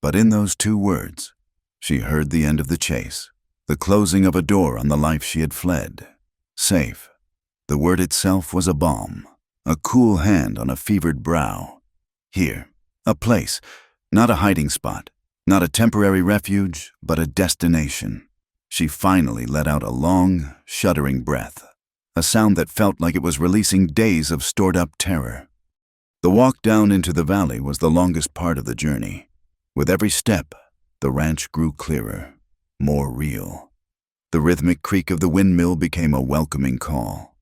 But in those 2 words, she heard the end of the chase, the closing of a door on the life she had fled. Safe. The word itself was a balm, a cool hand on a fevered brow. Here, a place, not a hiding spot, not a temporary refuge, but a destination. She finally let out a long, shuddering breath, a sound that felt like it was releasing days of stored-up terror. The walk down into the valley was the longest part of the journey. With every step, the ranch grew clearer, more real. The rhythmic creak of the windmill became a welcoming call.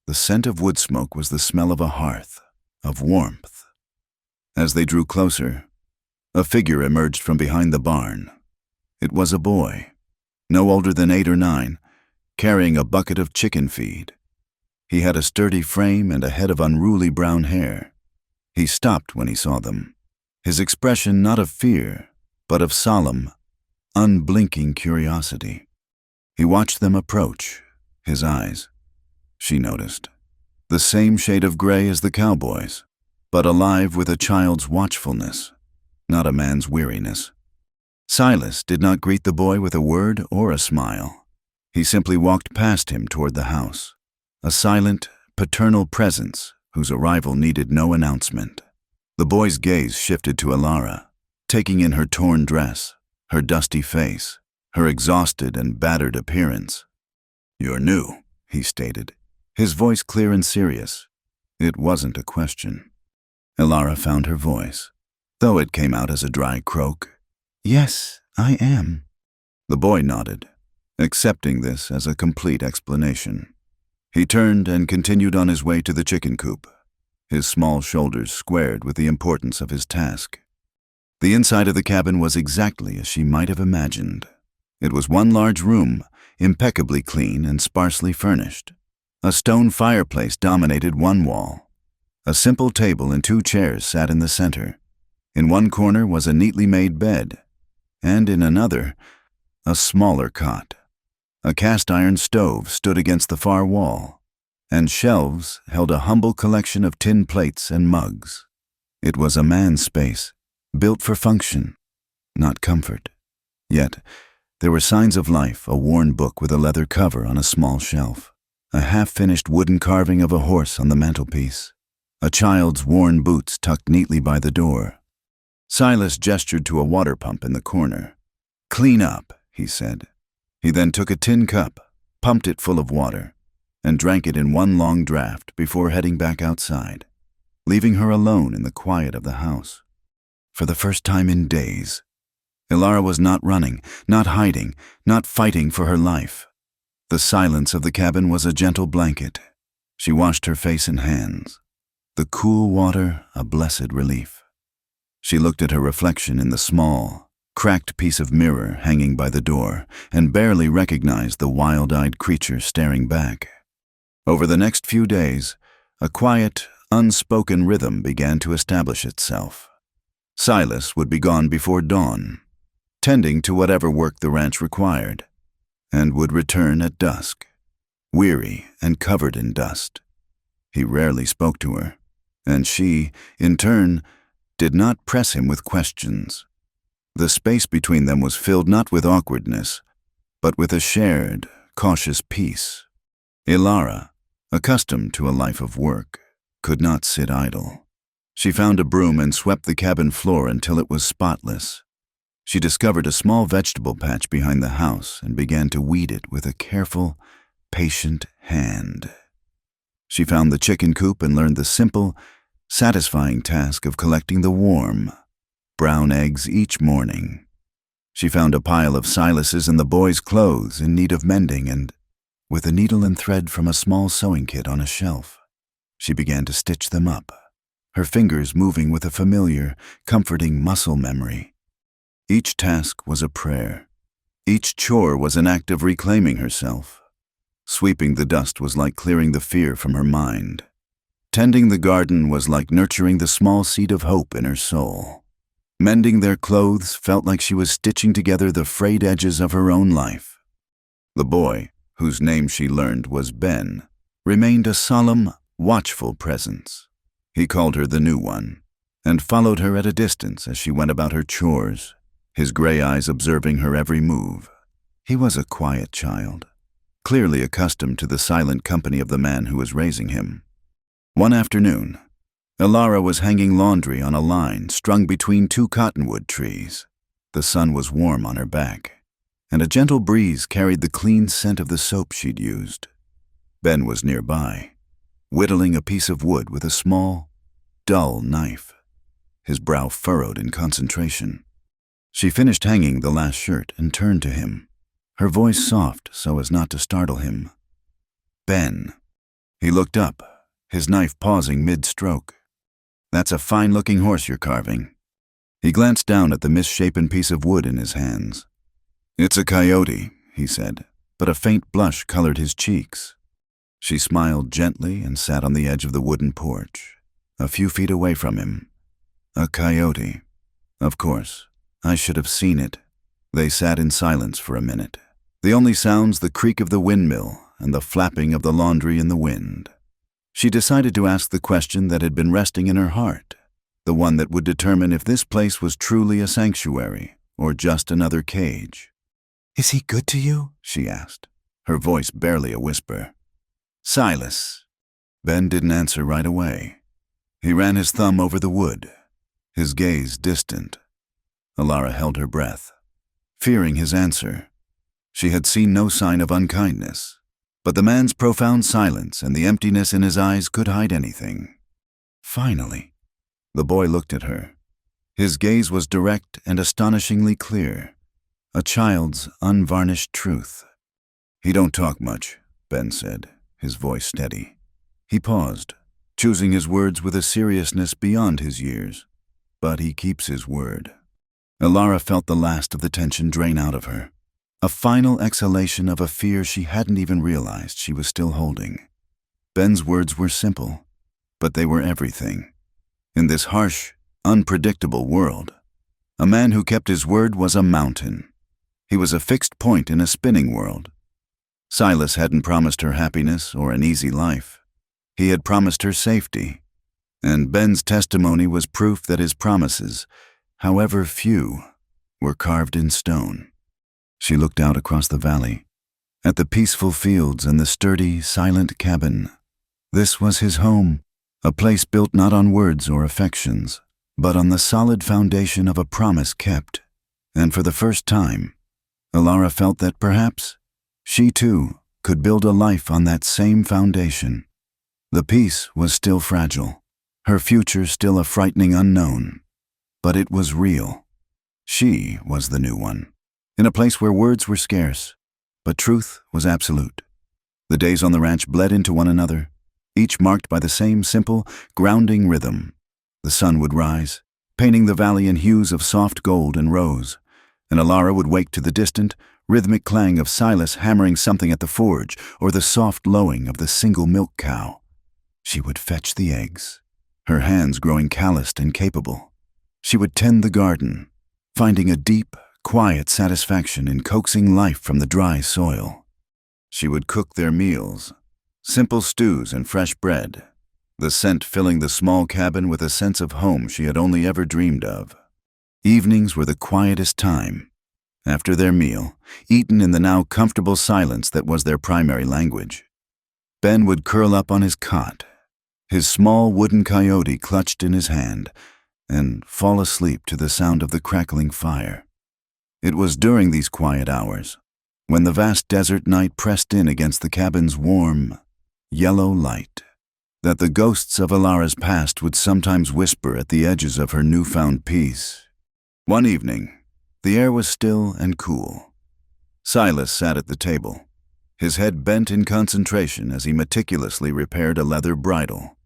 The scent of wood smoke was the smell of a hearth, of warmth. As they drew closer, a figure emerged from behind the barn. It was a boy, no older than 8 or 9, carrying a bucket of chicken feed. He had a sturdy frame and a head of unruly brown hair. He stopped when he saw them, his expression not of fear, but of solemn, unblinking curiosity. He watched them approach, his eyes, she noticed, the same shade of gray as the cowboy's, but alive with a child's watchfulness, not a man's weariness. Silas did not greet the boy with a word or a smile. He simply walked past him toward the house, a silent, paternal presence whose arrival needed no announcement. The boy's gaze shifted to Ilara, taking in her torn dress, her dusty face, her exhausted and battered appearance. "You're new," he stated, his voice clear and serious. It wasn't a question. Ilara found her voice, though it came out as a dry croak. "Yes, I am." The boy nodded, accepting this as a complete explanation. He turned and continued on his way to the chicken coop, his small shoulders squared with the importance of his task. The inside of the cabin was exactly as she might have imagined. It was one large room, impeccably clean and sparsely furnished. A stone fireplace dominated one wall. A simple table and 2 chairs sat in the center. In one corner was a neatly made bed, and in another, a smaller cot. A cast-iron stove stood against the far wall, and shelves held a humble collection of tin plates and mugs. It was a man's space, built for function, not comfort. Yet, there were signs of life, a worn book with a leather cover on a small shelf, a half-finished wooden carving of a horse on the mantelpiece, a child's worn boots tucked neatly by the door. Silas gestured to a water pump in the corner. "Clean up," he said. He then took a tin cup, pumped it full of water, and drank it in one long draught before heading back outside, leaving her alone in the quiet of the house. For the first time in days, Ilara was not running, not hiding, not fighting for her life. The silence of the cabin was a gentle blanket. She washed her face and hands, the cool water a blessed relief. She looked at her reflection in the small, cracked piece of mirror hanging by the door and barely recognized the wild-eyed creature staring back. Over the next few days, a quiet, unspoken rhythm began to establish itself. Silas would be gone before dawn, tending to whatever work the ranch required, and would return at dusk, weary and covered in dust. He rarely spoke to her, and she, in turn, did not press him with questions. The space between them was filled not with awkwardness, but with a shared, cautious peace. Ilara, accustomed to a life of work, could not sit idle. She found a broom and swept the cabin floor until it was spotless. She discovered a small vegetable patch behind the house and began to weed it with a careful, patient hand. She found the chicken coop and learned the simple, satisfying task of collecting the warm, brown eggs each morning. She found a pile of Silas's and the boys' clothes in need of mending and, with a needle and thread from a small sewing kit on a shelf, she began to stitch them up, her fingers moving with a familiar, comforting muscle memory. Each task was a prayer. Each chore was an act of reclaiming herself. Sweeping the dust was like clearing the fear from her mind. Tending the garden was like nurturing the small seed of hope in her soul. Mending their clothes felt like she was stitching together the frayed edges of her own life. The boy, whose name she learned was Ben, remained a solemn, watchful presence. He called her the new one, and followed her at a distance as she went about her chores, his gray eyes observing her every move. He was a quiet child, clearly accustomed to the silent company of the man who was raising him. One afternoon, Ilara was hanging laundry on a line strung between two cottonwood trees. The sun was warm on her back, and a gentle breeze carried the clean scent of the soap she'd used. Ben was nearby, whittling a piece of wood with a small, dull knife, his brow furrowed in concentration. She finished hanging the last shirt and turned to him, her voice soft so as not to startle him. "Ben." He looked up, his knife pausing mid-stroke. "That's a fine-looking horse you're carving." He glanced down at the misshapen piece of wood in his hands. "It's a coyote," he said, but a faint blush colored his cheeks. She smiled gently and sat on the edge of the wooden porch, a few feet away from him. A coyote. Of course, I should have seen it. They sat in silence for a minute, the only sounds the creak of the windmill and the flapping of the laundry in the wind. She decided to ask the question that had been resting in her heart, the one that would determine if this place was truly a sanctuary or just another cage. "Is he good to you?" she asked, her voice barely a whisper. "Silas." Ben didn't answer right away. He ran his thumb over the wood, his gaze distant. Ilara held her breath, fearing his answer. She had seen no sign of unkindness, but the man's profound silence and the emptiness in his eyes could hide anything. Finally, the boy looked at her. His gaze was direct and astonishingly clear, a child's unvarnished truth. "He don't talk much," Ben said, his voice steady. He paused, choosing his words with a seriousness beyond his years, but he keeps his word. Ilara felt the last of the tension drain out of her, a final exhalation of a fear she hadn't even realized she was still holding. Ben's words were simple, but they were everything. In this harsh, unpredictable world, a man who kept his word was a mountain. He was a fixed point in a spinning world. Silas hadn't promised her happiness or an easy life. He had promised her safety, and Ben's testimony was proof that his promises, however few, were carved in stone. She looked out across the valley, at the peaceful fields and the sturdy, silent cabin. This was his home, a place built not on words or affections, but on the solid foundation of a promise kept. And for the first time, Ilara felt that perhaps she too could build a life on that same foundation. The peace was still fragile, her future still a frightening unknown, but it was real. She was the new one, in a place where words were scarce, but truth was absolute. The days on the ranch bled into one another, each marked by the same simple, grounding rhythm. The sun would rise, painting the valley in hues of soft gold and rose, and Ilara would wake to the distant, rhythmic clang of Silas hammering something at the forge or the soft lowing of the single milk cow. She would fetch the eggs, her hands growing calloused and capable. She would tend the garden, finding a deep, quiet satisfaction in coaxing life from the dry soil. She would cook their meals, simple stews and fresh bread, the scent filling the small cabin with a sense of home she had only ever dreamed of. Evenings were the quietest time. After their meal, eaten in the now comfortable silence that was their primary language, Ben would curl up on his cot, his small wooden coyote clutched in his hand, and fall asleep to the sound of the crackling fire. It was during these quiet hours, when the vast desert night pressed in against the cabin's warm, yellow light, that the ghosts of Alara's past would sometimes whisper at the edges of her newfound peace. One evening, the air was still and cool. Silas sat at the table, his head bent in concentration as he meticulously repaired a leather bridle,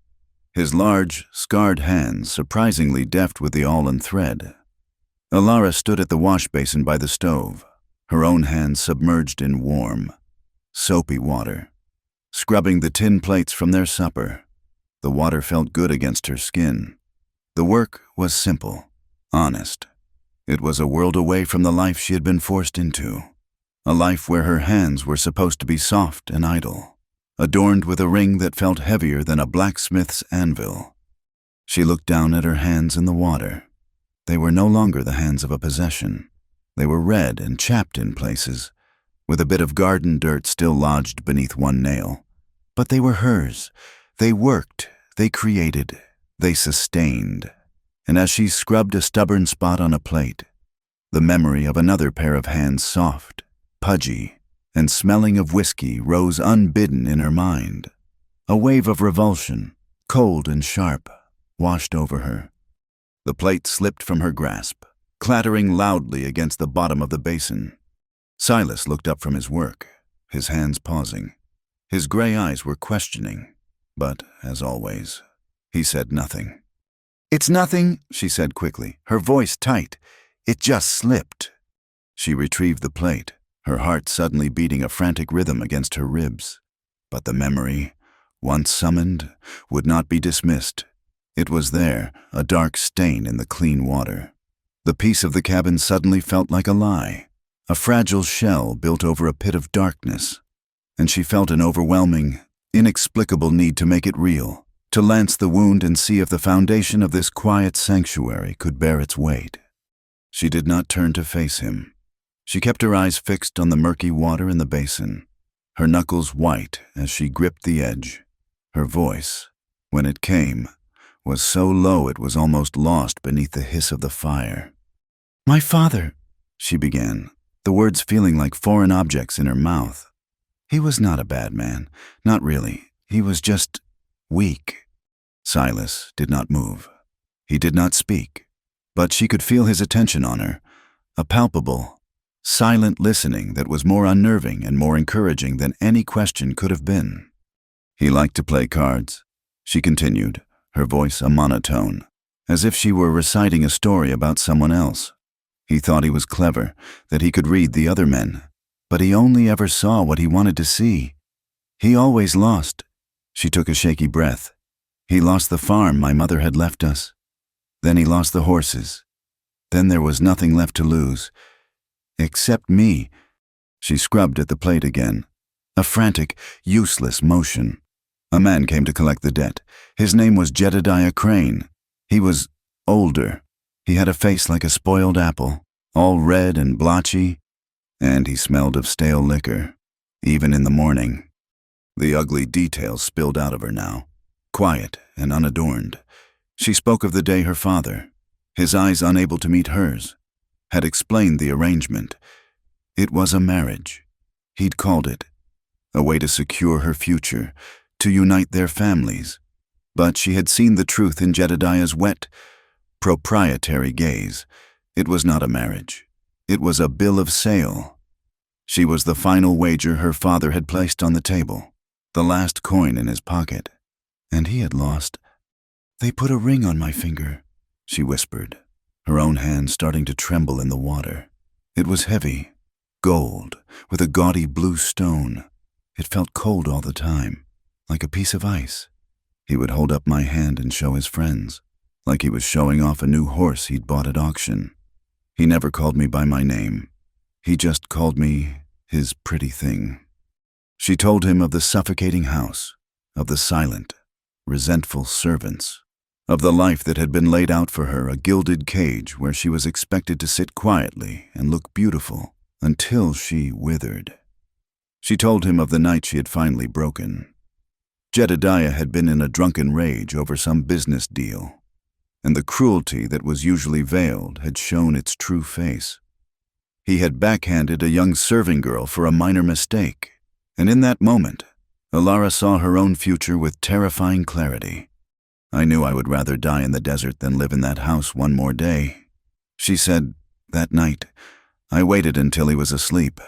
his large, scarred hands surprisingly deft with the awl and thread. Alara stood at the wash basin by the stove, her own hands submerged in warm, soapy water, scrubbing the tin plates from their supper. The water felt good against her skin. The work was simple, honest. It was a world away from the life she had been forced into, a life where her hands were supposed to be soft and idle, adorned with a ring that felt heavier than a blacksmith's anvil. She looked down at her hands in the water. They were no longer the hands of a possession. They were red and chapped in places, with a bit of garden dirt still lodged beneath one nail. But they were hers. They worked, they created, they sustained. And as she scrubbed a stubborn spot on a plate, the memory of another pair of hands, soft, pudgy, and smelling of whiskey, rose unbidden in her mind. A wave of revulsion, cold and sharp, washed over her. The plate slipped from her grasp, clattering loudly against the bottom of the basin. Silas looked up from his work, his hands pausing. His gray eyes were questioning, but, as always, he said nothing. "It's nothing," she said quickly, her voice tight. "It just slipped." She retrieved the plate, her heart suddenly beating a frantic rhythm against her ribs. But the memory, once summoned, would not be dismissed. It was there, a dark stain in the clean water. The peace of the cabin suddenly felt like a lie, a fragile shell built over a pit of darkness, and she felt an overwhelming, inexplicable need to make it real, to lance the wound and see if the foundation of this quiet sanctuary could bear its weight. She did not turn to face him. She kept her eyes fixed on the murky water in the basin, her knuckles white as she gripped the edge. Her voice, when it came, was so low it was almost lost beneath the hiss of the fire. "My father," she began, the words feeling like foreign objects in her mouth. "He was not a bad man, not really. He was just weak." Silas did not move. He did not speak, but she could feel his attention on her, a palpable, silent listening that was more unnerving and more encouraging than any question could have been. "He liked to play cards," she continued, her voice a monotone, as if she were reciting a story about someone else. "He thought he was clever, that he could read the other men, but he only ever saw what he wanted to see. He always lost." She took a shaky breath. "He lost the farm my mother had left us. Then he lost the horses. Then there was nothing left to lose. Except me." She scrubbed at the plate again, a frantic, useless motion. A man came to collect the debt. His name was Jedediah Crane. He was older. He had a face like a spoiled apple, all red and blotchy, and he smelled of stale liquor, even in the morning. The ugly details spilled out of her now, quiet and unadorned. She spoke of the day her father, his eyes unable to meet hers, had explained the arrangement. It was a marriage, he'd called it, a way to secure her future, to unite their families. But she had seen the truth in Jedediah's wet, proprietary gaze. It was not a marriage. It was a bill of sale. She was the final wager her father had placed on the table, the last coin in his pocket. And he had lost. "They put a ring on my finger," she whispered, her own hand starting to tremble in the water. It was heavy, gold, with a gaudy blue stone. It felt cold all the time, like a piece of ice. He would hold up my hand and show his friends, like he was showing off a new horse he'd bought at auction. He never called me by my name. He just called me his pretty thing. She told him of the suffocating house, of the silent, resentful servants, of the life that had been laid out for her, a gilded cage where she was expected to sit quietly and look beautiful until she withered. She told him of the night she had finally broken. Jedediah had been in a drunken rage over some business deal, and the cruelty that was usually veiled had shown its true face. He had backhanded a young serving girl for a minor mistake, and in that moment, Alara saw her own future with terrifying clarity. "I knew I would rather die in the desert than live in that house one more day," she said. "That night, I waited until he was asleep.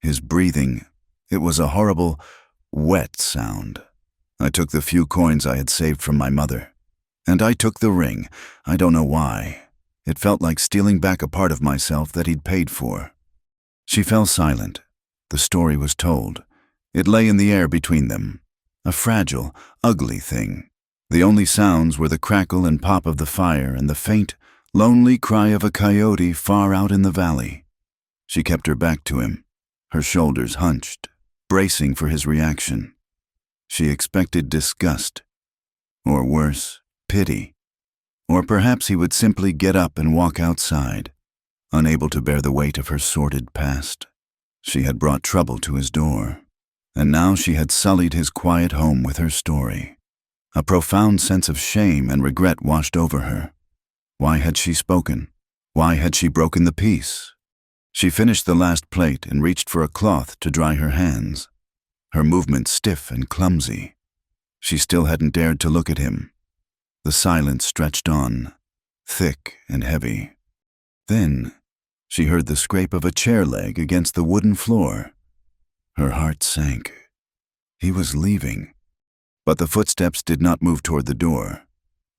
His breathing, it was a horrible, wet sound. I took the few coins I had saved from my mother, and I took the ring. I don't know why. It felt like stealing back a part of myself that he'd paid for." She fell silent. The story was told. It lay in the air between them, a fragile, ugly thing. The only sounds were the crackle and pop of the fire and the faint, lonely cry of a coyote far out in the valley. She kept her back to him, her shoulders hunched, bracing for his reaction. She expected disgust, or worse, pity. Or perhaps he would simply get up and walk outside, unable to bear the weight of her sordid past. She had brought trouble to his door, and now she had sullied his quiet home with her story. A profound sense of shame and regret washed over her. Why had she spoken? Why had she broken the peace? She finished the last plate and reached for a cloth to dry her hands, her movements stiff and clumsy. She still hadn't dared to look at him. The silence stretched on, thick and heavy. Then she heard the scrape of a chair leg against the wooden floor. Her heart sank. He was leaving. But the footsteps did not move toward the door.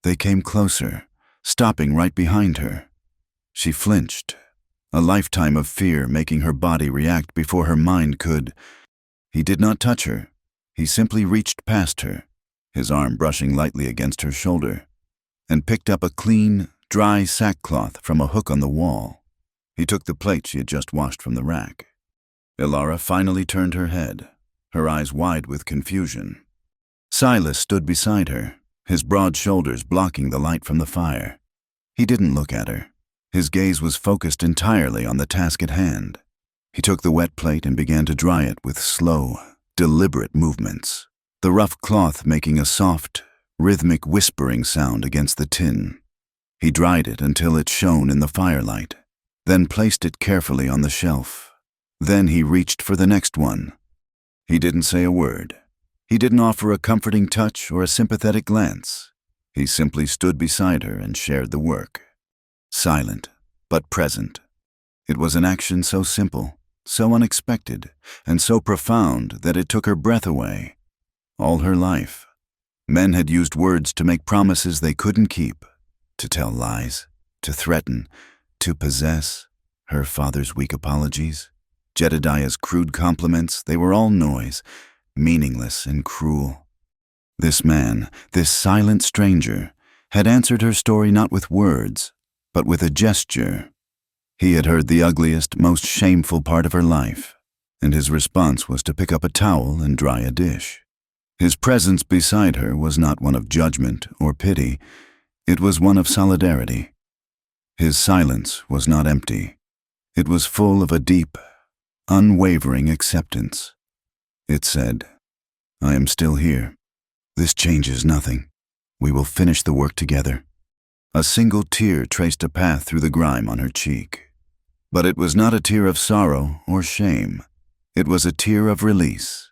They came closer, stopping right behind her. She flinched, a lifetime of fear making her body react before her mind could. He did not touch her. He simply reached past her, his arm brushing lightly against her shoulder, and picked up a clean, dry sackcloth from a hook on the wall. He took the plate she had just washed from the rack. Alara finally turned her head, her eyes wide with confusion. Silas stood beside her, his broad shoulders blocking the light from the fire. He didn't look at her. His gaze was focused entirely on the task at hand. He took the wet plate and began to dry it with slow, deliberate movements, the rough cloth making a soft, rhythmic whispering sound against the tin. He dried it until it shone in the firelight, then placed it carefully on the shelf. Then he reached for the next one. He didn't say a word. He didn't offer a comforting touch or a sympathetic glance. He simply stood beside her and shared the work. Silent, but present. It was an action so simple, so unexpected, and so profound that it took her breath away. All her life, men had used words to make promises they couldn't keep, to tell lies, to threaten, to possess. Her father's weak apologies, Jedediah's crude compliments, they were all noise, meaningless and cruel. This man, this silent stranger, had answered her story not with words, but with a gesture. He had heard the ugliest, most shameful part of her life, and his response was to pick up a towel and dry a dish. His presence beside her was not one of judgment or pity, it was one of solidarity. His silence was not empty. It was full of a deep, unwavering acceptance. It said, "I am still here. This changes nothing. We will finish the work together." A single tear traced a path through the grime on her cheek. But it was not a tear of sorrow or shame. It was a tear of release.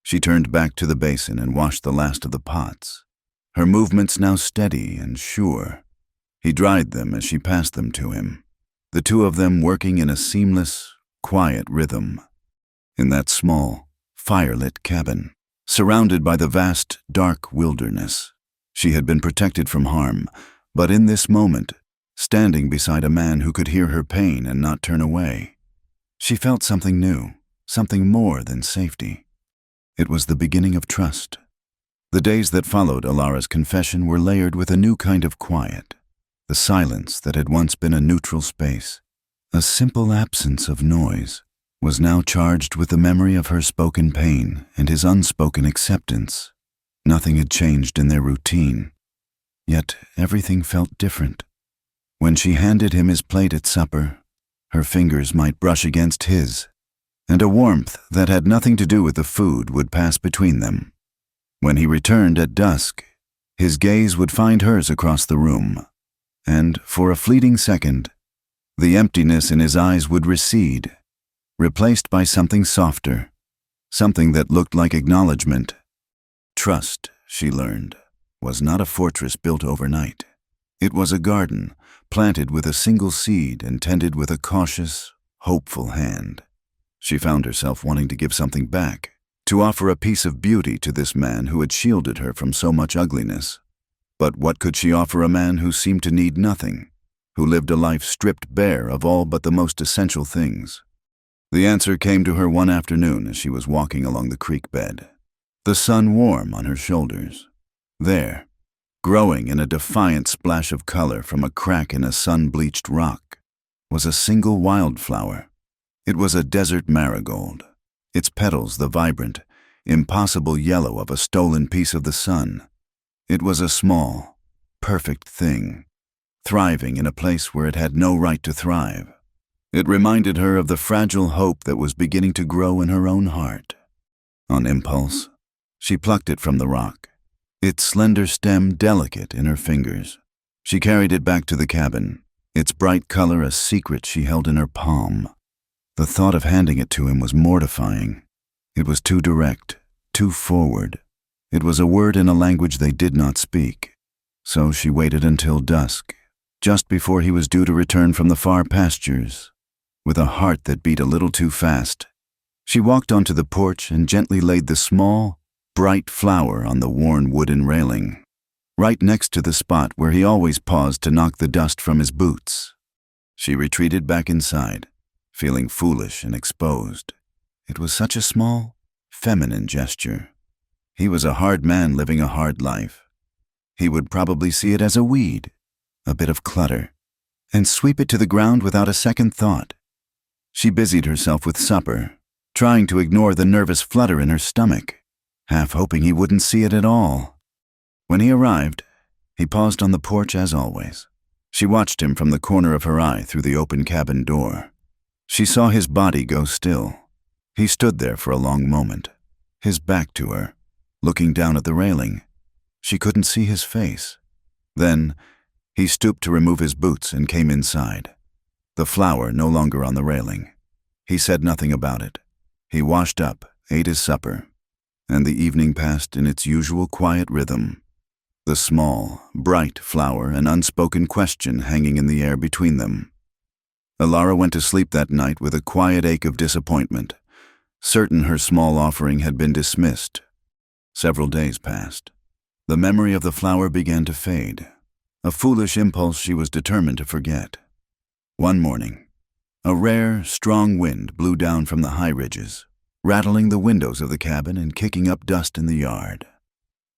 She turned back to the basin and washed the last of the pots, her movements now steady and sure. He dried them as she passed them to him, the two of them working in a seamless, quiet rhythm. In that small, firelit cabin, surrounded by the vast, dark wilderness, she had been protected from harm, but in this moment, standing beside a man who could hear her pain and not turn away, she felt something new, something more than safety. It was the beginning of trust. The days that followed Alara's confession were layered with a new kind of quiet, the silence that had once been a neutral space, a simple absence of noise, was now charged with the memory of her spoken pain and his unspoken acceptance. Nothing had changed in their routine, yet everything felt different. When she handed him his plate at supper, her fingers might brush against his, and a warmth that had nothing to do with the food would pass between them. When he returned at dusk, his gaze would find hers across the room, and for a fleeting second, the emptiness in his eyes would recede, replaced by something softer, something that looked like acknowledgement. Trust, she learned, was not a fortress built overnight. It was a garden, planted with a single seed and tended with a cautious, hopeful hand. She found herself wanting to give something back, to offer a piece of beauty to this man who had shielded her from so much ugliness. But what could she offer a man who seemed to need nothing, who lived a life stripped bare of all but the most essential things? The answer came to her one afternoon as she was walking along the creek bed, the sun warm on her shoulders. There, growing in a defiant splash of color from a crack in a sun-bleached rock, was a single wildflower. It was a desert marigold, its petals the vibrant, impossible yellow of a stolen piece of the sun. It was a small, perfect thing, thriving in a place where it had no right to thrive. It reminded her of the fragile hope that was beginning to grow in her own heart. On impulse, she plucked it from the rock, its slender stem delicate in her fingers. She carried it back to the cabin, its bright color a secret she held in her palm. The thought of handing it to him was mortifying. It was too direct, too forward. It was a word in a language they did not speak. So she waited until dusk, just before he was due to return from the far pastures. With a heart that beat a little too fast, she walked onto the porch and gently laid the small, bright flower on the worn wooden railing, right next to the spot where he always paused to knock the dust from his boots. She retreated back inside, feeling foolish and exposed. It was such a small, feminine gesture. He was a hard man living a hard life. He would probably see it as a weed, a bit of clutter, and sweep it to the ground without a second thought. She busied herself with supper, trying to ignore the nervous flutter in her stomach, half hoping he wouldn't see it at all. When he arrived, he paused on the porch as always. She watched him from the corner of her eye through the open cabin door. She saw his body go still. He stood there for a long moment, his back to her, looking down at the railing. She couldn't see his face. Then, he stooped to remove his boots and came inside, the flower no longer on the railing. He said nothing about it. He washed up, ate his supper, and the evening passed in its usual quiet rhythm. The small, bright flower, an unspoken question hanging in the air between them. Alara went to sleep that night with a quiet ache of disappointment, certain her small offering had been dismissed. Several days passed. The memory of the flower began to fade, a foolish impulse she was determined to forget. One morning, a rare, strong wind blew down from the high ridges, rattling the windows of the cabin and kicking up dust in the yard.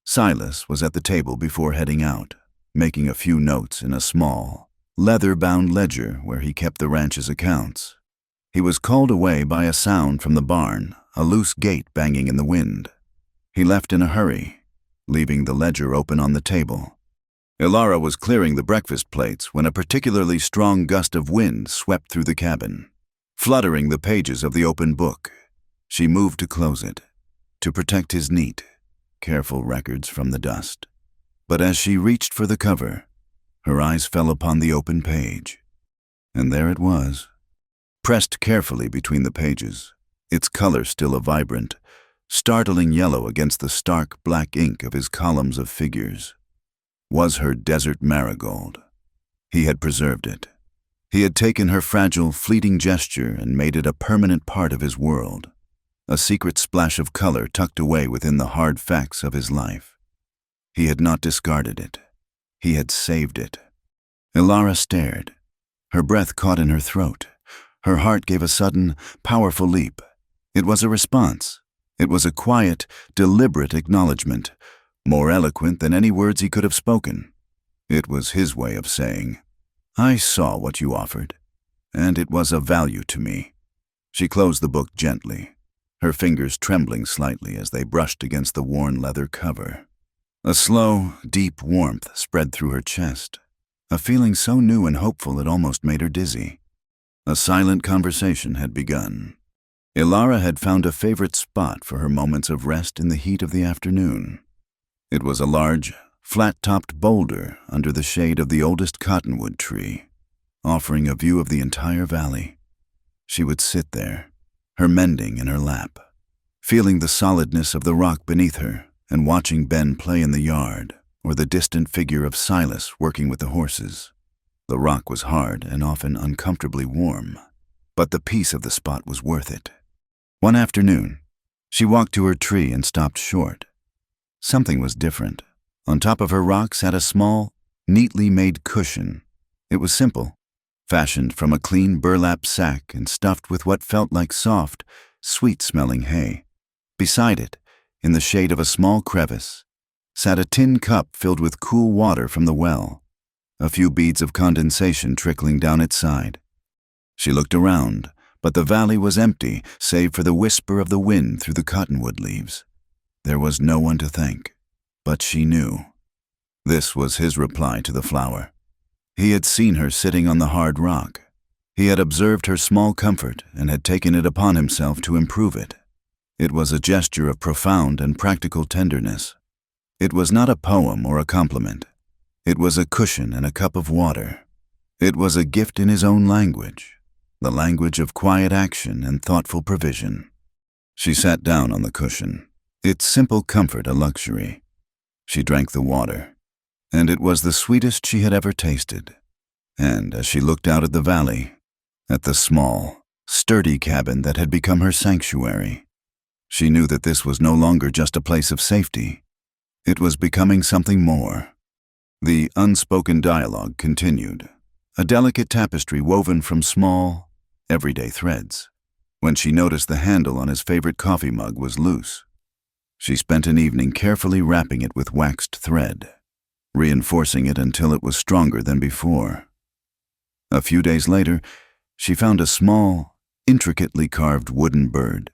Silas was at the table before heading out, making a few notes in a small, leather-bound ledger where he kept the ranch's accounts. He was called away by a sound from the barn, a loose gate banging in the wind. He left in a hurry, leaving the ledger open on the table. Alara was clearing the breakfast plates when a particularly strong gust of wind swept through the cabin, fluttering the pages of the open book. She moved to close it, to protect his neat, careful records from the dust. But as she reached for the cover, her eyes fell upon the open page. And there it was, pressed carefully between the pages, its color still a vibrant, startling yellow against the stark black ink of his columns of figures. Was her desert marigold. He had preserved it. He had taken her fragile, fleeting gesture and made it a permanent part of his world, a secret splash of color tucked away within the hard facts of his life. He had not discarded it. He had saved it. Alara stared. Her breath caught in her throat. Her heart gave a sudden, powerful leap. It was a response. It was a quiet, deliberate acknowledgement, more eloquent than any words he could have spoken. It was his way of saying, "I saw what you offered, and it was of value to me." She closed the book gently, her fingers trembling slightly as they brushed against the worn leather cover. A slow, deep warmth spread through her chest, a feeling so new and hopeful it almost made her dizzy. A silent conversation had begun. Ilara had found a favorite spot for her moments of rest in the heat of the afternoon. It was a large, flat-topped boulder under the shade of the oldest cottonwood tree, offering a view of the entire valley. She would sit there, her mending in her lap, feeling the solidness of the rock beneath her and watching Ben play in the yard or the distant figure of Silas working with the horses. The rock was hard and often uncomfortably warm, but the peace of the spot was worth it. One afternoon, she walked to her tree and stopped short. Something was different. On top of her rock sat a small, neatly made cushion. It was simple, fashioned from a clean burlap sack and stuffed with what felt like soft, sweet-smelling hay. Beside it, in the shade of a small crevice, sat a tin cup filled with cool water from the well, a few beads of condensation trickling down its side. She looked around, but the valley was empty, save for the whisper of the wind through the cottonwood leaves. There was no one to thank, but she knew. This was his reply to the flower. He had seen her sitting on the hard rock. He had observed her small comfort and had taken it upon himself to improve it. It was a gesture of profound and practical tenderness. It was not a poem or a compliment. It was a cushion and a cup of water. It was a gift in his own language, the language of quiet action and thoughtful provision. She sat down on the cushion, its simple comfort a luxury. She drank the water, and it was the sweetest she had ever tasted. And as she looked out at the valley, at the small, sturdy cabin that had become her sanctuary, she knew that this was no longer just a place of safety. It was becoming something more. The unspoken dialogue continued, a delicate tapestry woven from small, everyday threads. When she noticed the handle on his favorite coffee mug was loose, she spent an evening carefully wrapping it with waxed thread, reinforcing it until it was stronger than before. A few days later, she found a small, intricately carved wooden bird,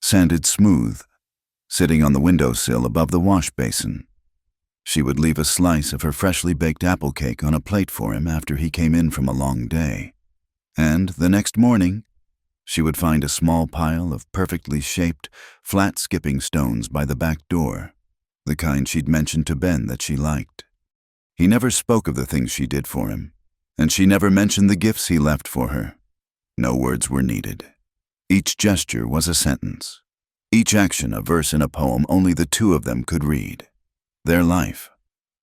sanded smooth, sitting on the windowsill above the wash basin. She would leave a slice of her freshly baked apple cake on a plate for him after he came in from a long day. And the next morning, she would find a small pile of perfectly shaped, flat skipping stones by the back door, the kind she'd mentioned to Ben that she liked. He never spoke of the things she did for him, and she never mentioned the gifts he left for her. No words were needed. Each gesture was a sentence. Each action a verse in a poem only the two of them could read. Their life,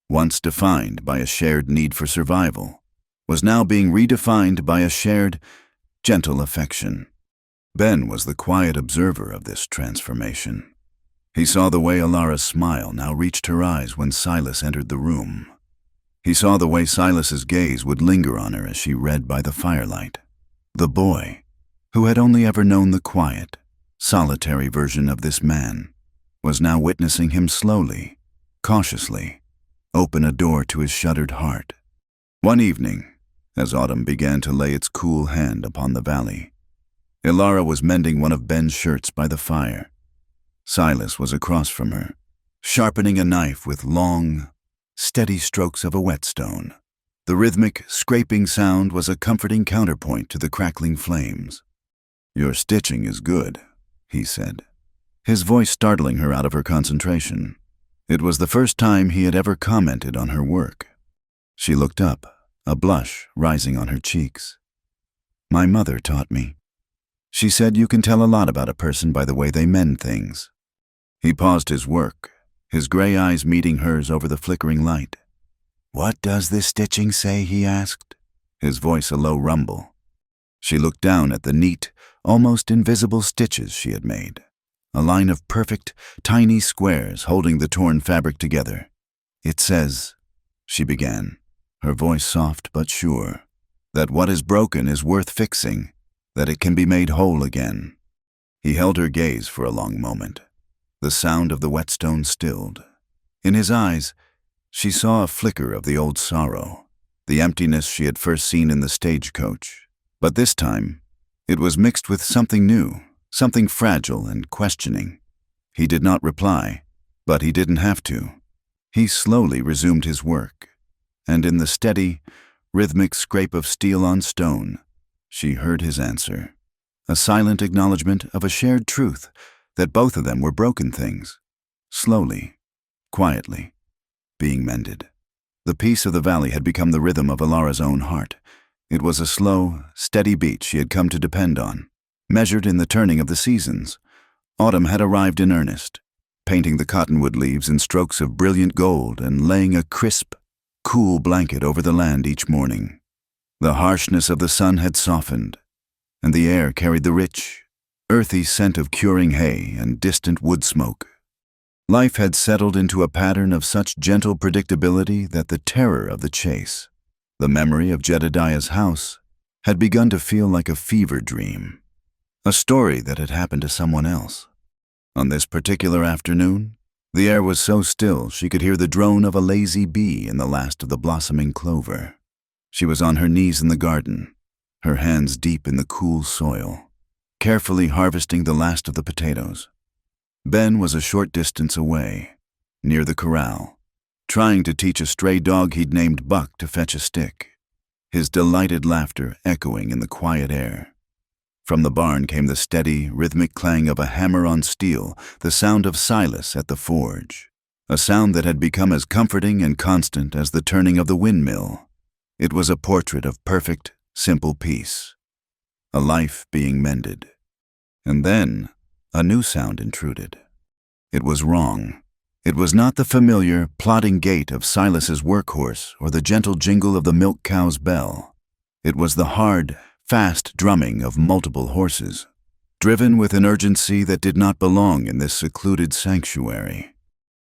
once defined by a shared need for survival, was now being redefined by a shared, gentle affection. Ben was the quiet observer of this transformation. He saw the way Ilara's smile now reached her eyes when Silas entered the room. He saw the way Silas's gaze would linger on her as she read by the firelight. The boy, who had only ever known the quiet, solitary version of this man, was now witnessing him slowly, cautiously, open a door to his shuttered heart. One evening, as autumn began to lay its cool hand upon the valley, Ilara was mending one of Ben's shirts by the fire. Silas was across from her, sharpening a knife with long, steady strokes of a whetstone. The rhythmic, scraping sound was a comforting counterpoint to the crackling flames. "Your stitching is good," he said, his voice startling her out of her concentration. It was the first time he had ever commented on her work. She looked up, a blush rising on her cheeks. "My mother taught me. She said you can tell a lot about a person by the way they mend things." He paused his work, his gray eyes meeting hers over the flickering light. "What does this stitching say?" he asked, his voice a low rumble. She looked down at the neat, almost invisible stitches she had made, a line of perfect, tiny squares holding the torn fabric together. "It says," she began, her voice soft but sure, "that what is broken is worth fixing, that it can be made whole again." He held her gaze for a long moment. The sound of the whetstone stilled. In his eyes, she saw a flicker of the old sorrow, the emptiness she had first seen in the stagecoach. But this time, it was mixed with something new, something fragile and questioning. He did not reply, but he didn't have to. He slowly resumed his work, and in the steady, rhythmic scrape of steel on stone, she heard his answer, a silent acknowledgement of a shared truth that both of them were broken things, slowly, quietly, being mended. The peace of the valley had become the rhythm of Alara's own heart. It was a slow, steady beat she had come to depend on, measured in the turning of the seasons. Autumn had arrived in earnest, painting the cottonwood leaves in strokes of brilliant gold and laying a crisp, cool blanket over the land each morning. The harshness of the sun had softened, and the air carried the rich, earthy scent of curing hay and distant wood smoke. Life had settled into a pattern of such gentle predictability that the terror of the chase, the memory of Jedediah's house, had begun to feel like a fever dream, a story that had happened to someone else. On this particular afternoon, the air was so still she could hear the drone of a lazy bee in the last of the blossoming clover. She was on her knees in the garden, her hands deep in the cool soil, carefully harvesting the last of the potatoes. Ben was a short distance away, near the corral, trying to teach a stray dog he'd named Buck to fetch a stick, his delighted laughter echoing in the quiet air. From the barn came the steady, rhythmic clang of a hammer on steel, the sound of Silas at the forge, a sound that had become as comforting and constant as the turning of the windmill. It was a portrait of perfect, simple peace, a life being mended. And then a new sound intruded. It was wrong. It was not the familiar, plodding gait of Silas's workhorse or the gentle jingle of the milk cow's bell. It was the hard, fast drumming of multiple horses, driven with an urgency that did not belong in this secluded sanctuary.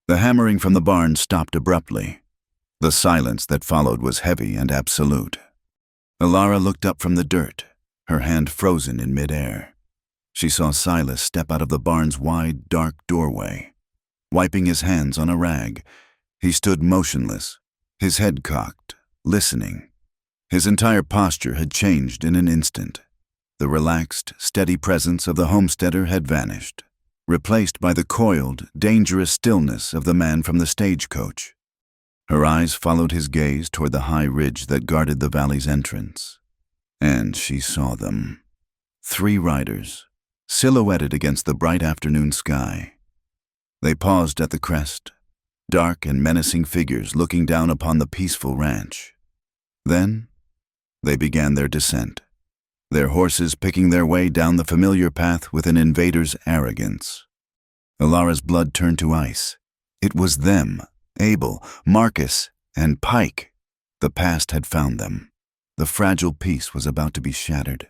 The hammering from the barn stopped abruptly. The silence that followed was heavy and absolute. Alara looked up from the dirt, her hand frozen in midair. She saw Silas step out of the barn's wide, dark doorway. Wiping his hands on a rag, he stood motionless, his head cocked, listening. His entire posture had changed in an instant. The relaxed, steady presence of the homesteader had vanished, replaced by the coiled, dangerous stillness of the man from the stagecoach. Her eyes followed his gaze toward the high ridge that guarded the valley's entrance. And she saw them. 3 riders, silhouetted against the bright afternoon sky. They paused at the crest, dark and menacing figures looking down upon the peaceful ranch. Then, they began their descent, their horses picking their way down the familiar path with an invader's arrogance. Alara's blood turned to ice. It was them, Abel, Marcus, and Pike. The past had found them. The fragile peace was about to be shattered.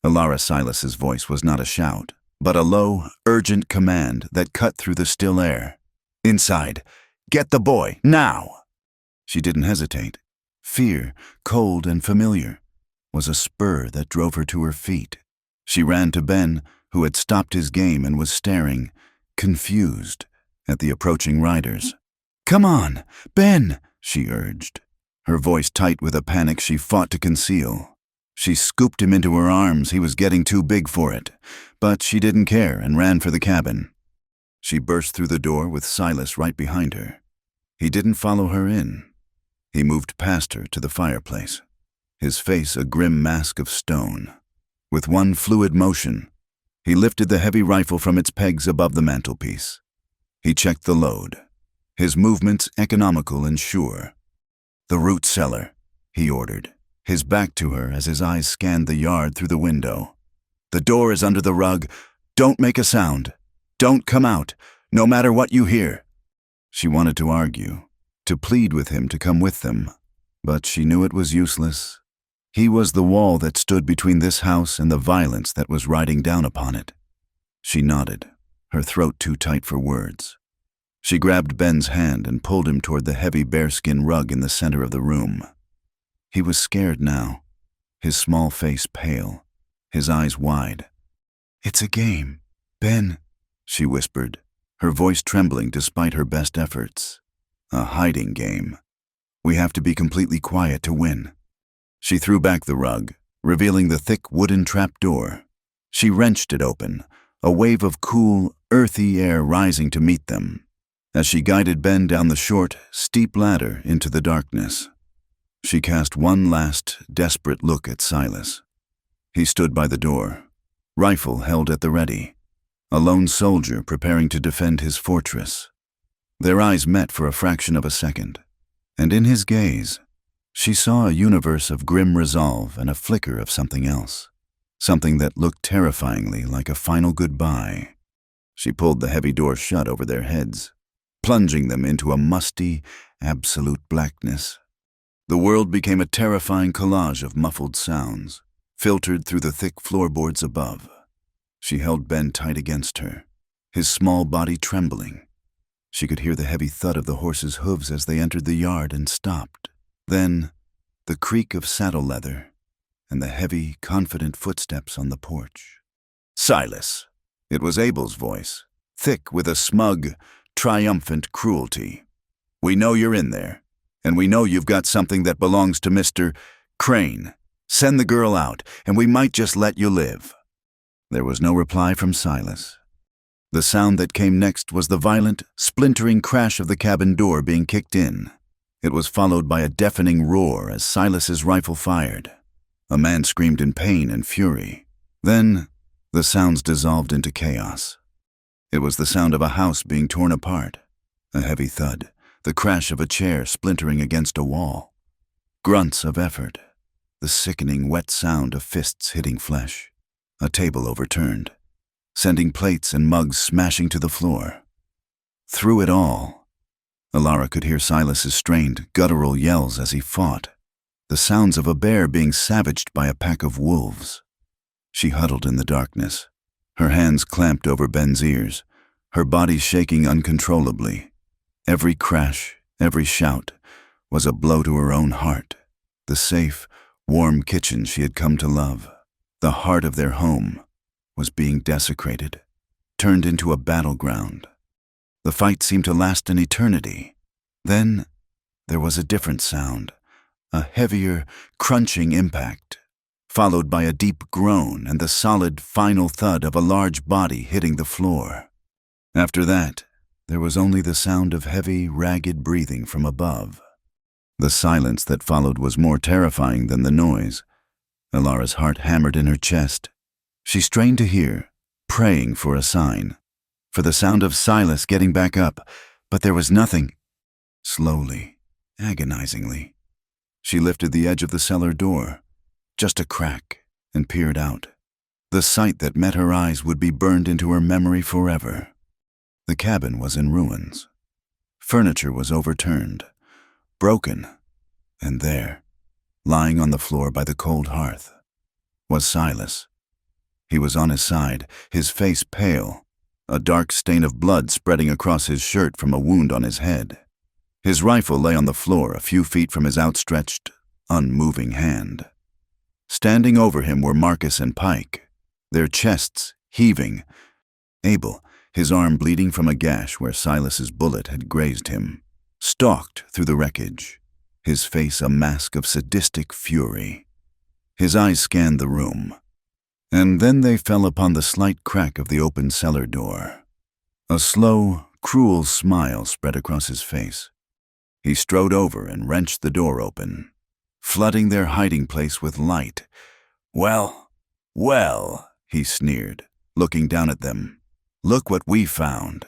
Alara Silas's voice was not a shout, but a low, urgent command that cut through the still air. "Inside! Get the boy, now!" She didn't hesitate. Fear, cold and familiar, was a spur that drove her to her feet. She ran to Ben, who had stopped his game and was staring, confused, at the approaching riders. "Come on, Ben," she urged, her voice tight with a panic she fought to conceal. She scooped him into her arms. He was getting too big for it, but she didn't care and ran for the cabin. She burst through the door with Silas right behind her. He didn't follow her in. He moved past her to the fireplace, his face a grim mask of stone. With one fluid motion, he lifted the heavy rifle from its pegs above the mantelpiece. He checked the load, his movements economical and sure. "The root cellar," he ordered, his back to her as his eyes scanned the yard through the window. "The door is under the rug. Don't make a sound. Don't come out, no matter what you hear." She wanted to argue, to plead with him to come with them, but she knew it was useless. He was the wall that stood between this house and the violence that was riding down upon it. She nodded, her throat too tight for words. She grabbed Ben's hand and pulled him toward the heavy bearskin rug in the center of the room. He was scared now, his small face pale, his eyes wide. "It's a game, Ben," she whispered, her voice trembling despite her best efforts. "A hiding game. We have to be completely quiet to win." She threw back the rug, revealing the thick wooden trapdoor. She wrenched it open, a wave of cool, earthy air rising to meet them. as she guided Ben down the short, steep ladder into the darkness. She cast one last, desperate look at Silas. He stood by the door, rifle held at the ready, a lone soldier preparing to defend his fortress. Their eyes met for a fraction of a second, and in his gaze, she saw a universe of grim resolve and a flicker of something else, something that looked terrifyingly like a final goodbye. She pulled the heavy door shut over their heads, plunging them into a musty, absolute blackness. The world became a terrifying collage of muffled sounds, filtered through the thick floorboards above. She held Ben tight against her, his small body trembling. She could hear the heavy thud of the horses' hooves as they entered the yard and stopped. Then, the creak of saddle leather and the heavy, confident footsteps on the porch. "Silas!" It was Abel's voice, thick with a smug, triumphant cruelty. "We know you're in there, and we know you've got something that belongs to Mr. Crane. Send the girl out, and we might just let you live." There was no reply from Silas. The sound that came next was the violent, splintering crash of the cabin door being kicked in. It was followed by a deafening roar as Silas's rifle fired. A man screamed in pain and fury. Then, the sounds dissolved into chaos. It was the sound of a house being torn apart, a heavy thud, the crash of a chair splintering against a wall, grunts of effort, the sickening wet sound of fists hitting flesh, a table overturned, sending plates and mugs smashing to the floor. Through it all, Alara could hear Silas's strained, guttural yells as he fought, the sounds of a bear being savaged by a pack of wolves. She huddled in the darkness, her hands clamped over Ben's ears, her body shaking uncontrollably. Every crash, every shout, was a blow to her own heart, the safe, warm kitchen she had come to love. The heart of their home was being desecrated, turned into a battleground. The fight seemed to last an eternity. Then there was a different sound, a heavier, crunching impact, followed by a deep groan and the solid, final thud of a large body hitting the floor. After that, there was only the sound of heavy, ragged breathing from above. The silence that followed was more terrifying than the noise. Alara's heart hammered in her chest. She strained to hear, praying for a sign, for the sound of Silas getting back up, but there was nothing. Slowly, agonizingly, she lifted the edge of the cellar door, just a crack, and peered out. The sight that met her eyes would be burned into her memory forever. The cabin was in ruins. Furniture was overturned, broken, and there, lying on the floor by the cold hearth, was Silas. He was on his side, his face pale, a dark stain of blood spreading across his shirt from a wound on his head. His rifle lay on the floor a few feet from his outstretched, unmoving hand. Standing over him were Marcus and Pike, their chests heaving. Abel, his arm bleeding from a gash where Silas's bullet had grazed him, stalked through the wreckage, his face a mask of sadistic fury. His eyes scanned the room, and then they fell upon the slight crack of the open cellar door. A slow, cruel smile spread across his face. He strode over and wrenched the door open, flooding their hiding place with light. "Well, well," he sneered, looking down at them. "Look what we found."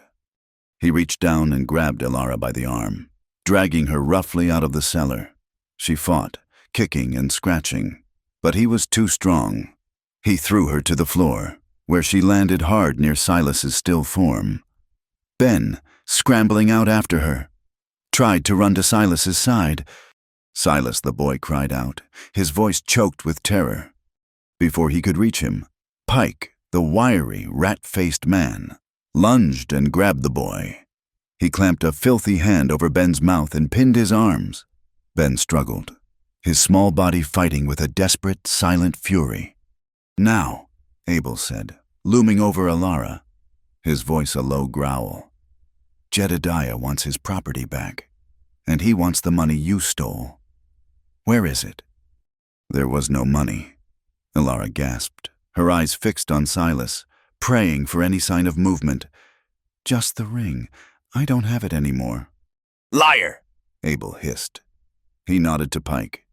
He reached down and grabbed Alara by the arm, dragging her roughly out of the cellar. She fought, kicking and scratching, but he was too strong. He threw her to the floor, where she landed hard near Silas's still form. Ben, scrambling out after her, tried to run to Silas's side. "Silas," the boy cried out, his voice choked with terror. Before he could reach him, Pike, the wiry, rat-faced man, lunged and grabbed the boy. He clamped a filthy hand over Ben's mouth and pinned his arms. Ben struggled, his small body fighting with a desperate, silent fury. "Now," Abel said, looming over Alara, his voice a low growl. "Jedediah wants his property back, and he wants the money you stole. Where is it?" There was no money. Alara gasped, her eyes fixed on Silas, praying for any sign of movement. "Just the ring. I don't have it anymore. Liar! Abel hissed. He nodded to Pike.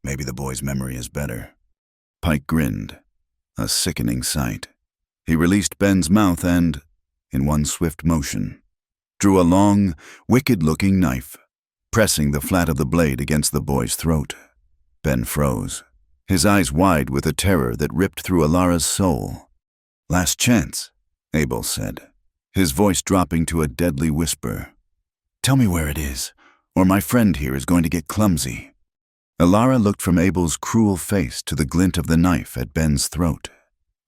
Maybe the boy's memory is better. Pike grinned, a sickening sight. He released Ben's mouth and, in one swift motion, drew a long, wicked-looking knife, pressing the flat of the blade against the boy's throat. Ben froze, his eyes wide with a terror that ripped through Alara's soul. Last chance, Abel said, his voice dropping to a deadly whisper. Tell me where it is, or my friend here is going to get clumsy. Alara looked from Abel's cruel face to the glint of the knife at Ben's throat.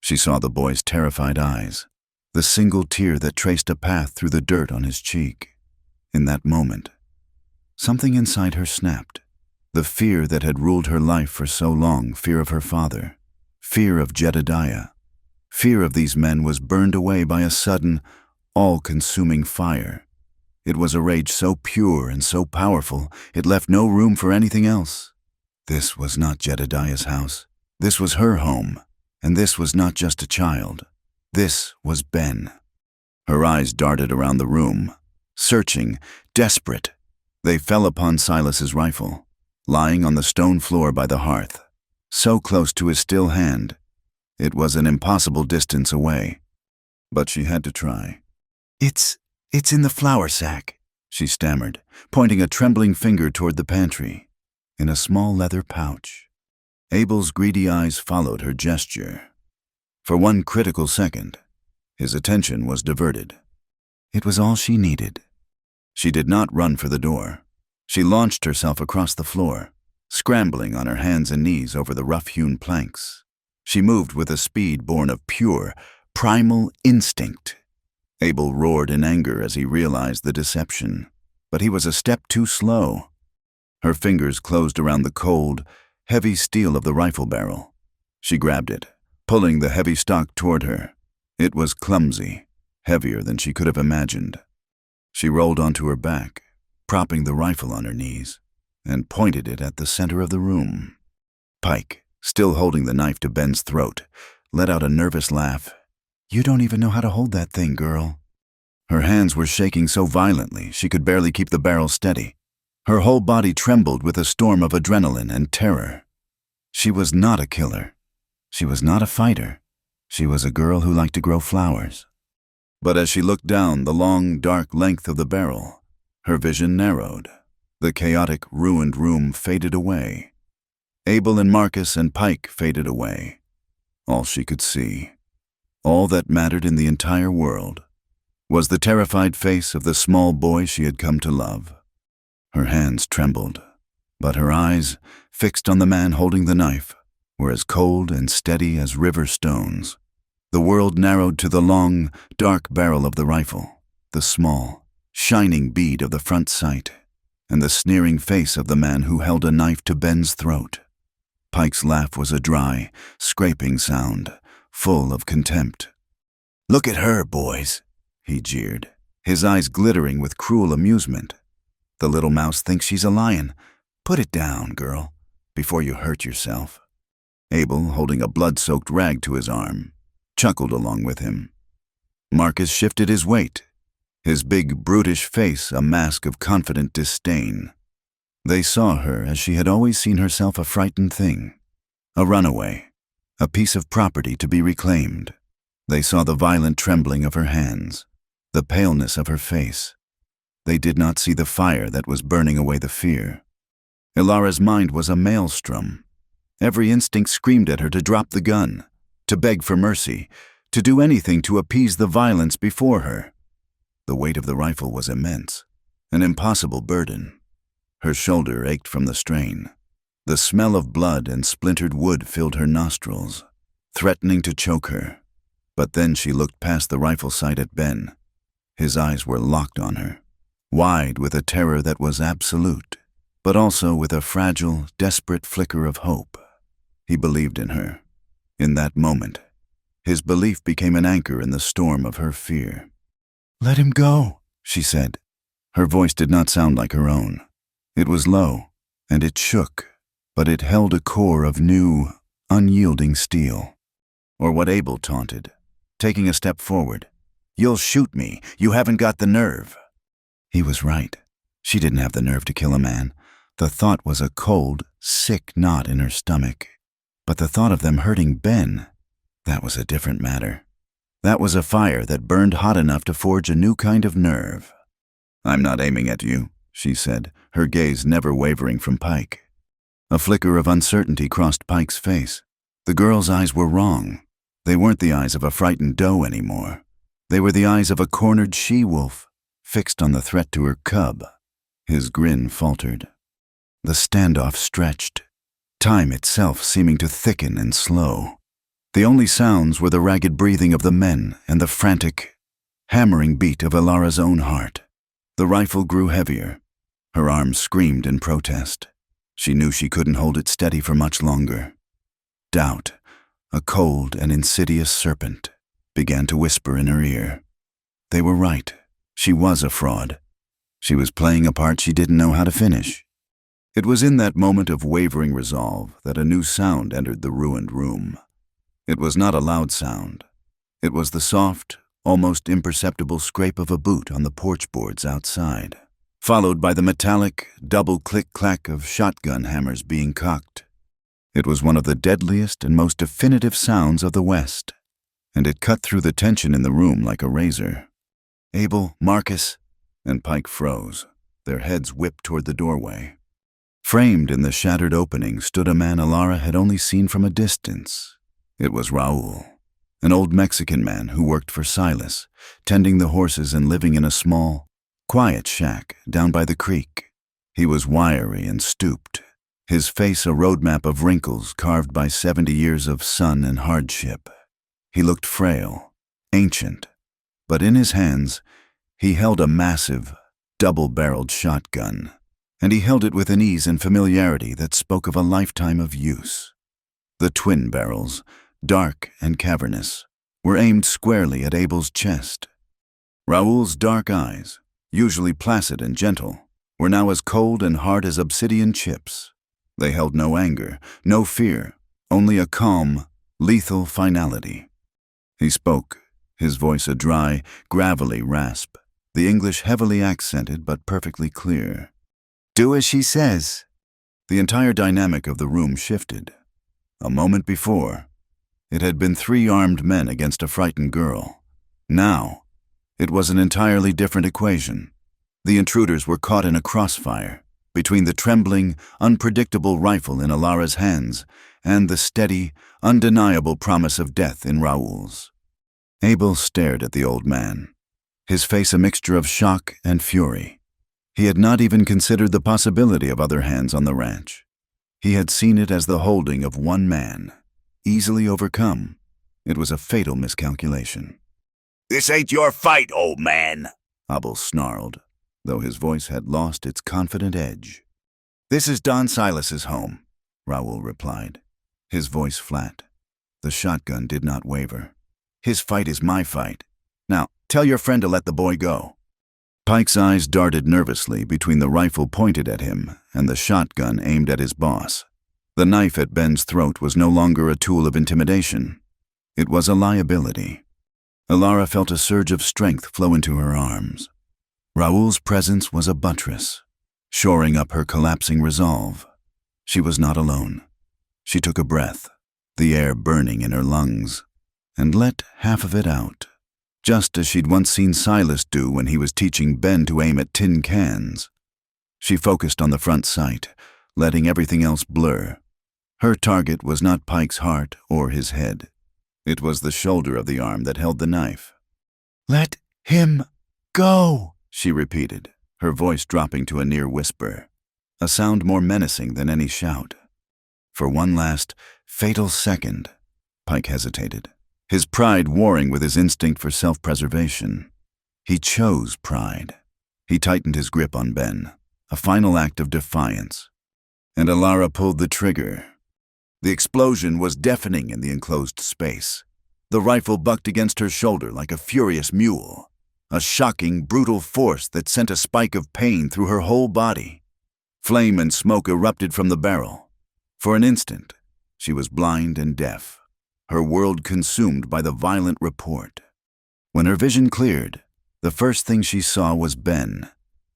She saw the boy's terrified eyes, the single tear that traced a path through the dirt on his cheek. In that moment, something inside her snapped. The fear that had ruled her life for so long, fear of her father, fear of Jedediah, fear of these men was burned away by a sudden, all-consuming fire. It was a rage so pure and so powerful, it left no room for anything else. This was not Jedediah's house. This was her home, and this was not just a child. This was Ben. Her eyes darted around the room, searching, desperate. They fell upon Silas's rifle, lying on the stone floor by the hearth, so close to his still hand. It was an impossible distance away, but she had to try. It's in the flour sack, she stammered, pointing a trembling finger toward the pantry, in a small leather pouch. Abel's greedy eyes followed her gesture. For one critical second, his attention was diverted. It was all she needed. She did not run for the door. She launched herself across the floor, scrambling on her hands and knees over the rough-hewn planks. She moved with a speed born of pure, primal instinct. Abel roared in anger as he realized the deception, but he was a step too slow. Her fingers closed around the cold, heavy steel of the rifle barrel. She grabbed it, pulling the heavy stock toward her. It was clumsy, heavier than she could have imagined. She rolled onto her back, propping the rifle on her knees, and pointed it at the center of the room. Pike, still holding the knife to Ben's throat, let out a nervous laugh. You don't even know how to hold that thing, girl. Her hands were shaking so violently she could barely keep the barrel steady. Her whole body trembled with a storm of adrenaline and terror. She was not a killer. She was not a fighter. She was a girl who liked to grow flowers. But as she looked down the long, dark length of the barrel, her vision narrowed. The chaotic, ruined room faded away. Abel and Marcus and Pike faded away. All she could see, all that mattered in the entire world, was the terrified face of the small boy she had come to love. Her hands trembled, but her eyes, fixed on the man holding the knife, were as cold and steady as river stones. The world narrowed to the long, dark barrel of the rifle, the small, shining bead of the front sight, and the sneering face of the man who held a knife to Ben's throat. Pike's laugh was a dry, scraping sound, full of contempt. Look at her, boys, he jeered, his eyes glittering with cruel amusement. The little mouse thinks she's a lion. Put it down, girl, before you hurt yourself. Abel, holding a blood-soaked rag to his arm, chuckled along with him. Marcus shifted his weight, his big, brutish face a mask of confident disdain. They saw her as she had always seen herself, a frightened thing, a runaway, a piece of property to be reclaimed. They saw the violent trembling of her hands, the paleness of her face. They did not see the fire that was burning away the fear. Ilara's mind was a maelstrom. Every instinct screamed at her to drop the gun, to beg for mercy, to do anything to appease the violence before her. The weight of the rifle was immense, an impossible burden. Her shoulder ached from the strain. The smell of blood and splintered wood filled her nostrils, threatening to choke her. But then she looked past the rifle sight at Ben. His eyes were locked on her, wide with a terror that was absolute, but also with a fragile, desperate flicker of hope. He believed in her. In that moment, his belief became an anchor in the storm of her fear. "Let him go," she said. Her voice did not sound like her own. It was low, and it shook, but it held a core of new, unyielding steel. Or what Abel taunted, taking a step forward. "You'll shoot me. You haven't got the nerve." He was right. She didn't have the nerve to kill a man. The thought was a cold, sick knot in her stomach. But the thought of them hurting Ben, that was a different matter. That was a fire that burned hot enough to forge a new kind of nerve. "I'm not aiming at you," she said, her gaze never wavering from Pike. A flicker of uncertainty crossed Pike's face. The girl's eyes were wrong. They weren't the eyes of a frightened doe anymore. They were the eyes of a cornered she-wolf, fixed on the threat to her cub. His grin faltered. The standoff stretched, time itself seeming to thicken and slow. The only sounds were the ragged breathing of the men and the frantic, hammering beat of Ilara's own heart. The rifle grew heavier. Her arms screamed in protest. She knew she couldn't hold it steady for much longer. Doubt, a cold and insidious serpent, began to whisper in her ear. They were right. She was a fraud. She was playing a part she didn't know how to finish. It was in that moment of wavering resolve that a new sound entered the ruined room. It was not a loud sound. It was the soft, almost imperceptible scrape of a boot on the porch boards outside, followed by the metallic, double click-clack of shotgun hammers being cocked. It was one of the deadliest and most definitive sounds of the West, and it cut through the tension in the room like a razor. "Abel, Marcus," and Pike froze, their heads whipped toward the doorway. Framed in the shattered opening stood a man Ilara had only seen from a distance. It was Raul, an old Mexican man who worked for Silas, tending the horses and living in a small, quiet shack down by the creek. He was wiry and stooped, his face a roadmap of wrinkles carved by 70 years of sun and hardship. He looked frail, ancient, but in his hands he held a massive, double-barreled shotgun, and he held it with an ease and familiarity that spoke of a lifetime of use. The twin barrels, dark and cavernous, were aimed squarely at Abel's chest. Raoul's dark eyes, usually placid and gentle, were now as cold and hard as obsidian chips. They held no anger, no fear, only a calm, lethal finality. He spoke, his voice a dry, gravelly rasp, the English heavily accented but perfectly clear. "Do as she says." The entire dynamic of the room shifted. A moment before, it had been 3 armed men against a frightened girl. Now, it was an entirely different equation. The intruders were caught in a crossfire between the trembling, unpredictable rifle in Ilara's hands and the steady, undeniable promise of death in Raoul's. Abel stared at the old man, his face a mixture of shock and fury. He had not even considered the possibility of other hands on the ranch. He had seen it as the holding of one man, easily overcome. It was a fatal miscalculation. "This ain't your fight, old man," Abel snarled, though his voice had lost its confident edge. "This is Don Silas's home," Raoul replied, his voice flat. The shotgun did not waver. "His fight is my fight. Now, tell your friend to let the boy go." Pike's eyes darted nervously between the rifle pointed at him and the shotgun aimed at his boss. The knife at Ben's throat was no longer a tool of intimidation. It was a liability. Ilara felt a surge of strength flow into her arms. Raoul's presence was a buttress, shoring up her collapsing resolve. She was not alone. She took a breath, the air burning in her lungs, and let half of it out, just as she'd once seen Silas do when he was teaching Ben to aim at tin cans. She focused on the front sight, letting everything else blur. Her target was not Pike's heart or his head. It was the shoulder of the arm that held the knife. "Let him go," she repeated, her voice dropping to a near whisper, a sound more menacing than any shout. For one last, fatal second, Pike hesitated, his pride warring with his instinct for self-preservation. He chose pride. He tightened his grip on Ben, a final act of defiance. And Ilara pulled the trigger. The explosion was deafening in the enclosed space. The rifle bucked against her shoulder like a furious mule, a shocking, brutal force that sent a spike of pain through her whole body. Flame and smoke erupted from the barrel. For an instant, she was blind and deaf, her world consumed by the violent report. When her vision cleared, the first thing she saw was Ben,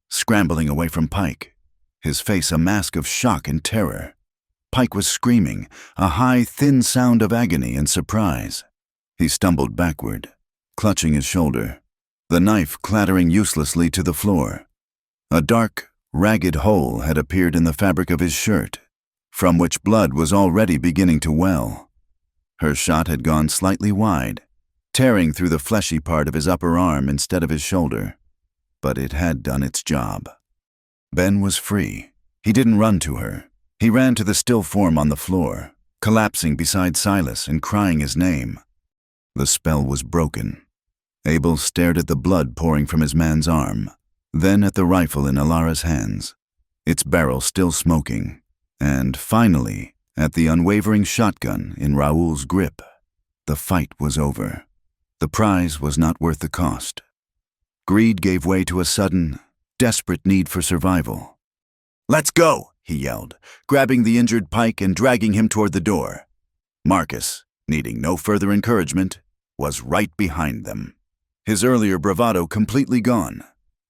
scrambling away from Pike, his face a mask of shock and terror. Pike was screaming, a high, thin sound of agony and surprise. He stumbled backward, clutching his shoulder, the knife clattering uselessly to the floor. A dark, ragged hole had appeared in the fabric of his shirt, from which blood was already beginning to well. Her shot had gone slightly wide, tearing through the fleshy part of his upper arm instead of his shoulder. But it had done its job. Ben was free. He didn't run to her. He ran to the still form on the floor, collapsing beside Silas and crying his name. The spell was broken. Abel stared at the blood pouring from his man's arm, then at the rifle in Alara's hands, its barrel still smoking, and finally at the unwavering shotgun in Raoul's grip. The fight was over. The prize was not worth the cost. Greed gave way to a sudden, desperate need for survival. "Let's go!" he yelled, grabbing the injured Pike and dragging him toward the door. Marcus, needing no further encouragement, was right behind them. His earlier bravado completely gone.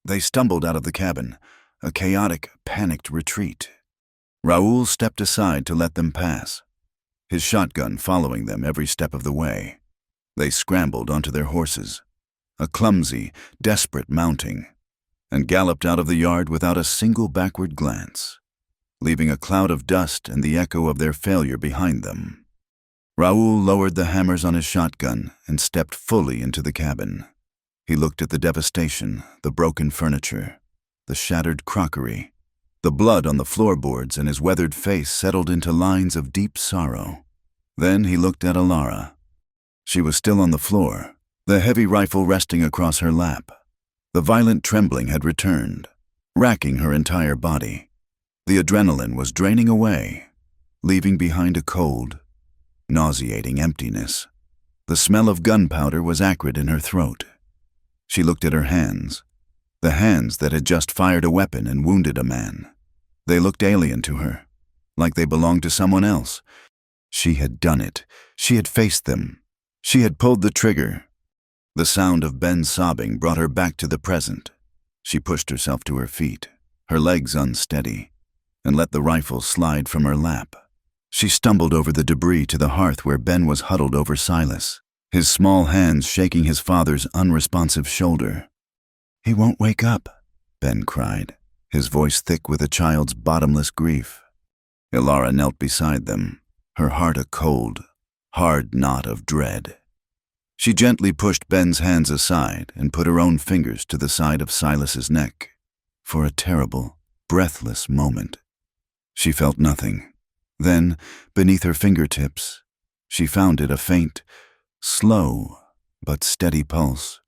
They stumbled out of the cabin, a chaotic, panicked retreat. Raoul stepped aside to let them pass, his shotgun following them every step of the way. They scrambled onto their horses, a clumsy, desperate mounting, and galloped out of the yard without a single backward glance, leaving a cloud of dust and the echo of their failure behind them. Raoul lowered the hammers on his shotgun and stepped fully into the cabin. He looked at the devastation, the broken furniture, the shattered crockery. The blood on the floorboards and his weathered face settled into lines of deep sorrow. Then he looked at Alara. She was still on the floor, the heavy rifle resting across her lap. The violent trembling had returned, racking her entire body. The adrenaline was draining away, leaving behind a cold, nauseating emptiness. The smell of gunpowder was acrid in her throat. She looked at her hands, the hands that had just fired a weapon and wounded a man. They looked alien to her, like they belonged to someone else. She had done it. She had faced them. She had pulled the trigger. The sound of Ben sobbing brought her back to the present. She pushed herself to her feet, her legs unsteady, and let the rifle slide from her lap. She stumbled over the debris to the hearth where Ben was huddled over Silas, his small hands shaking his father's unresponsive shoulder. "He won't wake up," Ben cried, his voice thick with a child's bottomless grief. Alara knelt beside them, her heart a cold, hard knot of dread. She gently pushed Ben's hands aside and put her own fingers to the side of Silas's neck. For a terrible, breathless moment, she felt nothing. Then, beneath her fingertips, she found it a faint, slow, but steady pulse.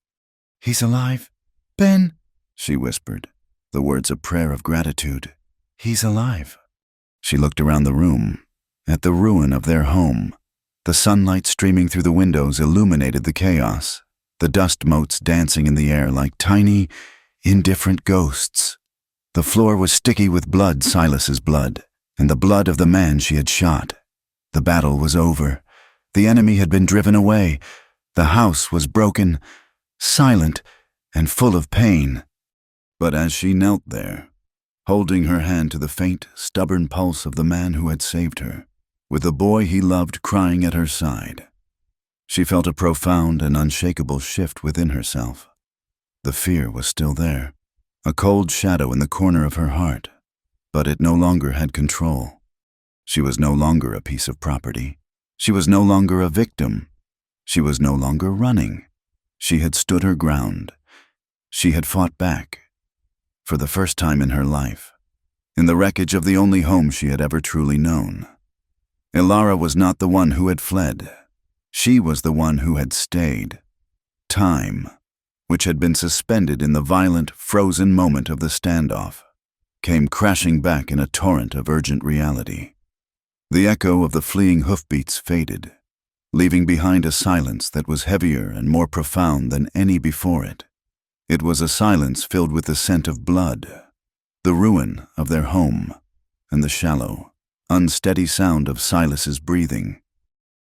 "He's alive, Ben," she whispered, the words a prayer of gratitude. "He's alive." She looked around the room, at the ruin of their home. The sunlight streaming through the windows illuminated the chaos, the dust motes dancing in the air like tiny, indifferent ghosts. The floor was sticky with blood, Silas's blood, and the blood of the man she had shot. The battle was over. The enemy had been driven away. The house was broken, silent, and full of pain. But as she knelt there, holding her hand to the faint, stubborn pulse of the man who had saved her, with the boy he loved crying at her side, she felt a profound and unshakable shift within herself. The fear was still there, a cold shadow in the corner of her heart, but it no longer had control. She was no longer a piece of property. She was no longer a victim. She was no longer running. She had stood her ground. She had fought back, for the first time in her life, in the wreckage of the only home she had ever truly known. Alara was not the one who had fled. She was the one who had stayed. Time, which had been suspended in the violent, frozen moment of the standoff, came crashing back in a torrent of urgent reality. The echo of the fleeing hoofbeats faded, leaving behind a silence that was heavier and more profound than any before it. It was a silence filled with the scent of blood, the ruin of their home, and the shallow, unsteady sound of Silas's breathing.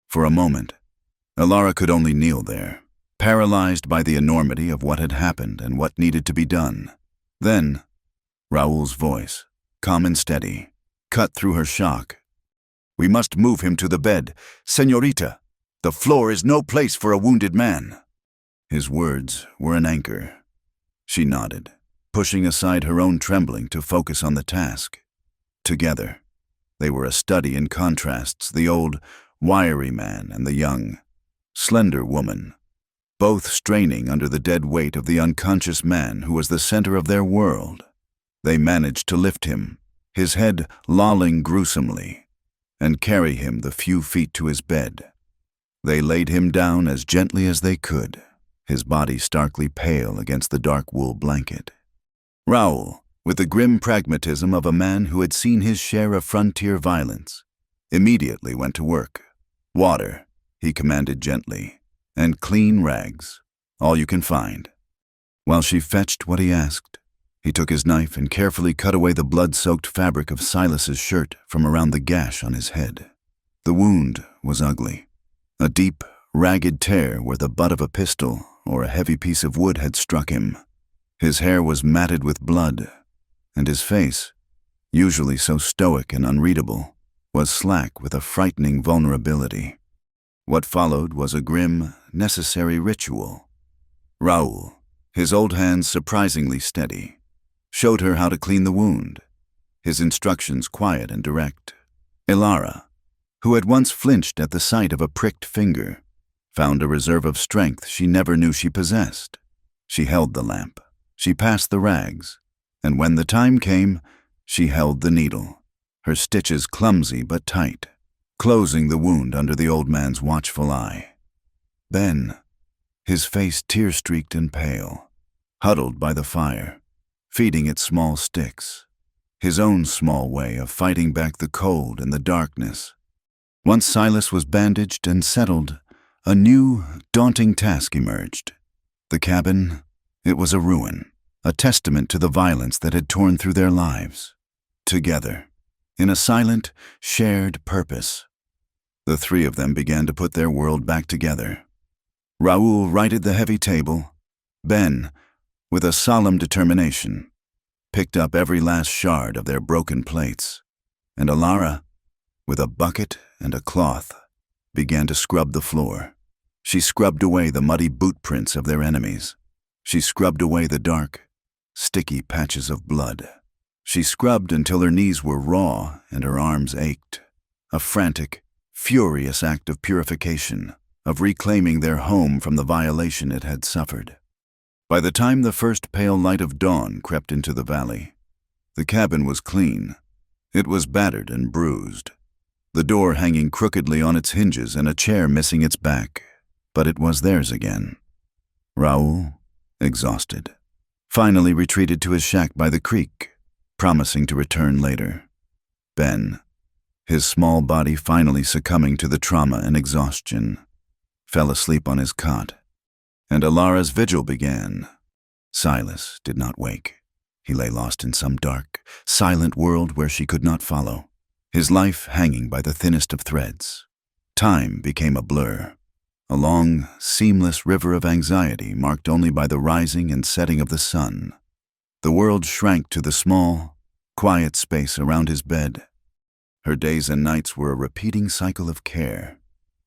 For a moment, Alara could only kneel there, paralyzed by the enormity of what had happened and what needed to be done. Then, Raoul's voice, calm and steady, cut through her shock. "We must move him to the bed. Señorita, the floor is no place for a wounded man." His words were an anchor. She nodded, pushing aside her own trembling to focus on the task. Together, they were a study in contrasts, the old, wiry man and the young, slender woman, both straining under the dead weight of the unconscious man who was the center of their world. They managed to lift him, his head lolling gruesomely, and carry him the few feet to his bed. They laid him down as gently as they could, his body starkly pale against the dark wool blanket. Raoul, with the grim pragmatism of a man who had seen his share of frontier violence, immediately went to work. "Water," he commanded gently, "and clean rags, all you can find." While she fetched what he asked, he took his knife and carefully cut away the blood-soaked fabric of Silas's shirt from around the gash on his head. The wound was ugly, a deep, ragged tear where the butt of a pistol or a heavy piece of wood had struck him. His hair was matted with blood, and his face, usually so stoic and unreadable, was slack with a frightening vulnerability. What followed was a grim, necessary ritual. Raoul, his old hands surprisingly steady, showed her how to clean the wound, his instructions quiet and direct. Ilara, who had once flinched at the sight of a pricked finger, found a reserve of strength she never knew she possessed. She held the lamp, she passed the rags, and when the time came, she held the needle, her stitches clumsy but tight, closing the wound under the old man's watchful eye. Ben, his face tear-streaked and pale, huddled by the fire, feeding it small sticks, his own small way of fighting back the cold and the darkness. Once Silas was bandaged and settled, a new, daunting task emerged. The cabin, it was a ruin, a testament to the violence that had torn through their lives. Together, in a silent, shared purpose, the three of them began to put their world back together. Raoul righted the heavy table. Ben, with a solemn determination, picked up every last shard of their broken plates, and Ilara, with a bucket and a cloth, began to scrub the floor. She scrubbed away the muddy boot prints of their enemies. She scrubbed away the dark, sticky patches of blood. She scrubbed until her knees were raw and her arms ached. A frantic, furious act of purification, of reclaiming their home from the violation it had suffered. By the time the first pale light of dawn crept into the valley, the cabin was clean. It was battered and bruised, the door hanging crookedly on its hinges and a chair missing its back, but it was theirs again. Raoul, exhausted, finally retreated to his shack by the creek, promising to return later. Ben, his small body finally succumbing to the trauma and exhaustion, fell asleep on his cot, and Ilara's vigil began. Silas did not wake. He lay lost in some dark, silent world where she could not follow, his life hanging by the thinnest of threads. Time became a blur, a long, seamless river of anxiety marked only by the rising and setting of the sun. The world shrank to the small, quiet space around his bed. Her days and nights were a repeating cycle of care.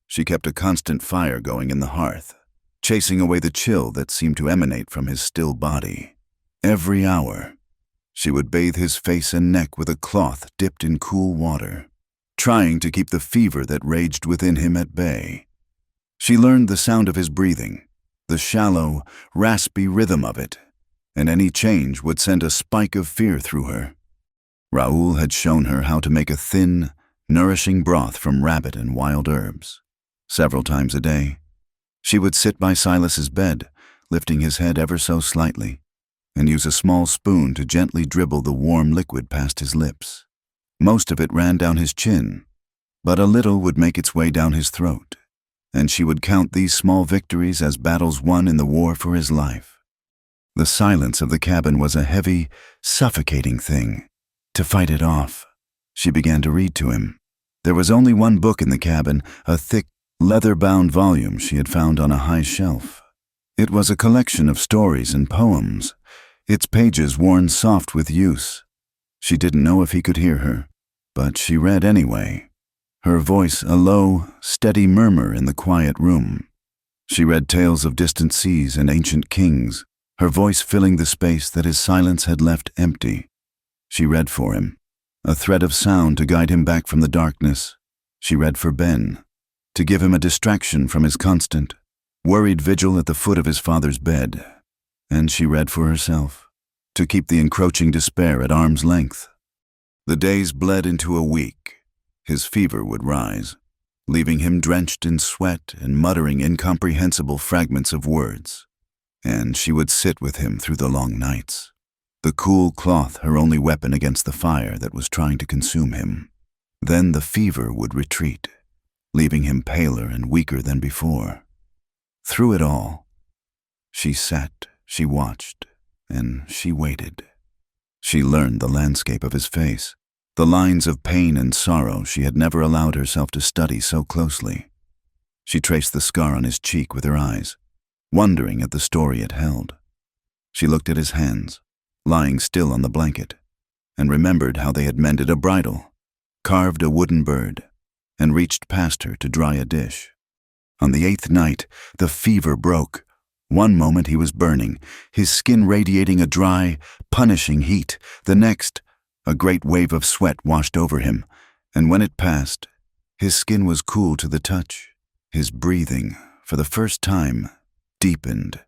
She kept a constant fire going in the hearth, chasing away the chill that seemed to emanate from his still body. Every hour, she would bathe his face and neck with a cloth dipped in cool water, trying to keep the fever that raged within him at bay. She learned the sound of his breathing, the shallow, raspy rhythm of it, and any change would send a spike of fear through her. Raoul had shown her how to make a thin, nourishing broth from rabbit and wild herbs. Several times a day, she would sit by Silas's bed, lifting his head ever so slightly, and use a small spoon to gently dribble the warm liquid past his lips. Most of it ran down his chin, but a little would make its way down his throat, and she would count these small victories as battles won in the war for his life. The silence of the cabin was a heavy, suffocating thing. To fight it off, she began to read to him. There was only one book in the cabin, a thick, leather-bound volume she had found on a high shelf. It was a collection of stories and poems, its pages worn soft with use. She didn't know if he could hear her, but she read anyway, her voice a low, steady murmur in the quiet room. She read tales of distant seas and ancient kings, her voice filling the space that his silence had left empty. She read for him, a thread of sound to guide him back from the darkness. She read for Ben, to give him a distraction from his constant, worried vigil at the foot of his father's bed. And she read for herself, to keep the encroaching despair at arm's length. The days bled into a week. His fever would rise, leaving him drenched in sweat and muttering incomprehensible fragments of words. And she would sit with him through the long nights, the cool cloth her only weapon against the fire that was trying to consume him. Then the fever would retreat, leaving him paler and weaker than before. Through it all, she sat, she watched, and she waited. She learned the landscape of his face, the lines of pain and sorrow she had never allowed herself to study so closely. She traced the scar on his cheek with her eyes, wondering at the story it held. She looked at his hands, lying still on the blanket, and remembered how they had mended a bridle, carved a wooden bird, and reached past her to dry a dish. On the 8th night, the fever broke. One moment he was burning, his skin radiating a dry, punishing heat. The next, a great wave of sweat washed over him, and when it passed, his skin was cool to the touch. His breathing, for the first time, deepened,